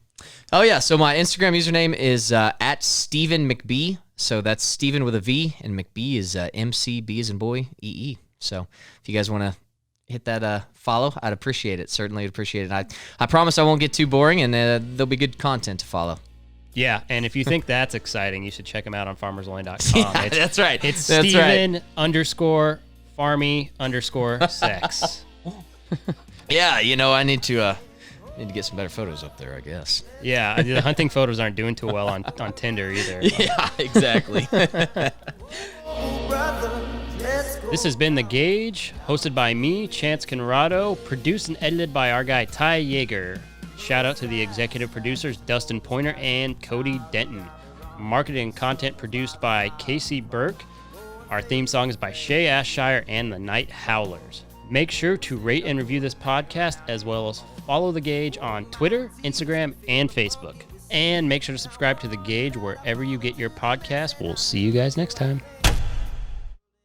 Speaker 3: Oh yeah, so my Instagram username is at Stephen McBee. So that's Stephen with a V, and McBee is MCB as in boy EE. So if you guys want to hit that follow, I'd appreciate it. Certainly appreciate it. I promise I won't get too boring, and there'll be good content to follow.
Speaker 2: Yeah, and if you think that's exciting, you should check them out on farmersonly.com.
Speaker 3: Yeah, that's right.
Speaker 2: It's
Speaker 3: That's
Speaker 2: Steven _Farmy_sex.
Speaker 3: Yeah, you know, I need to get some better photos up there, I guess.
Speaker 2: Yeah, the hunting photos aren't doing too well on Tinder either.
Speaker 3: Yeah, exactly.
Speaker 2: This has been The Gauge, hosted by me, Chance Conrado, produced and edited by our guy Ty Yeager. Shout out to the executive producers Dustin Pointer and Cody Denton. Marketing and content produced by Casey Burke. Our theme song is by Shay Ashshire and the Night Howlers. Make sure to rate and review this podcast, as well as follow The Gauge on Twitter, Instagram, and Facebook. And make sure to subscribe to The Gauge wherever you get your podcast. We'll see you guys next time.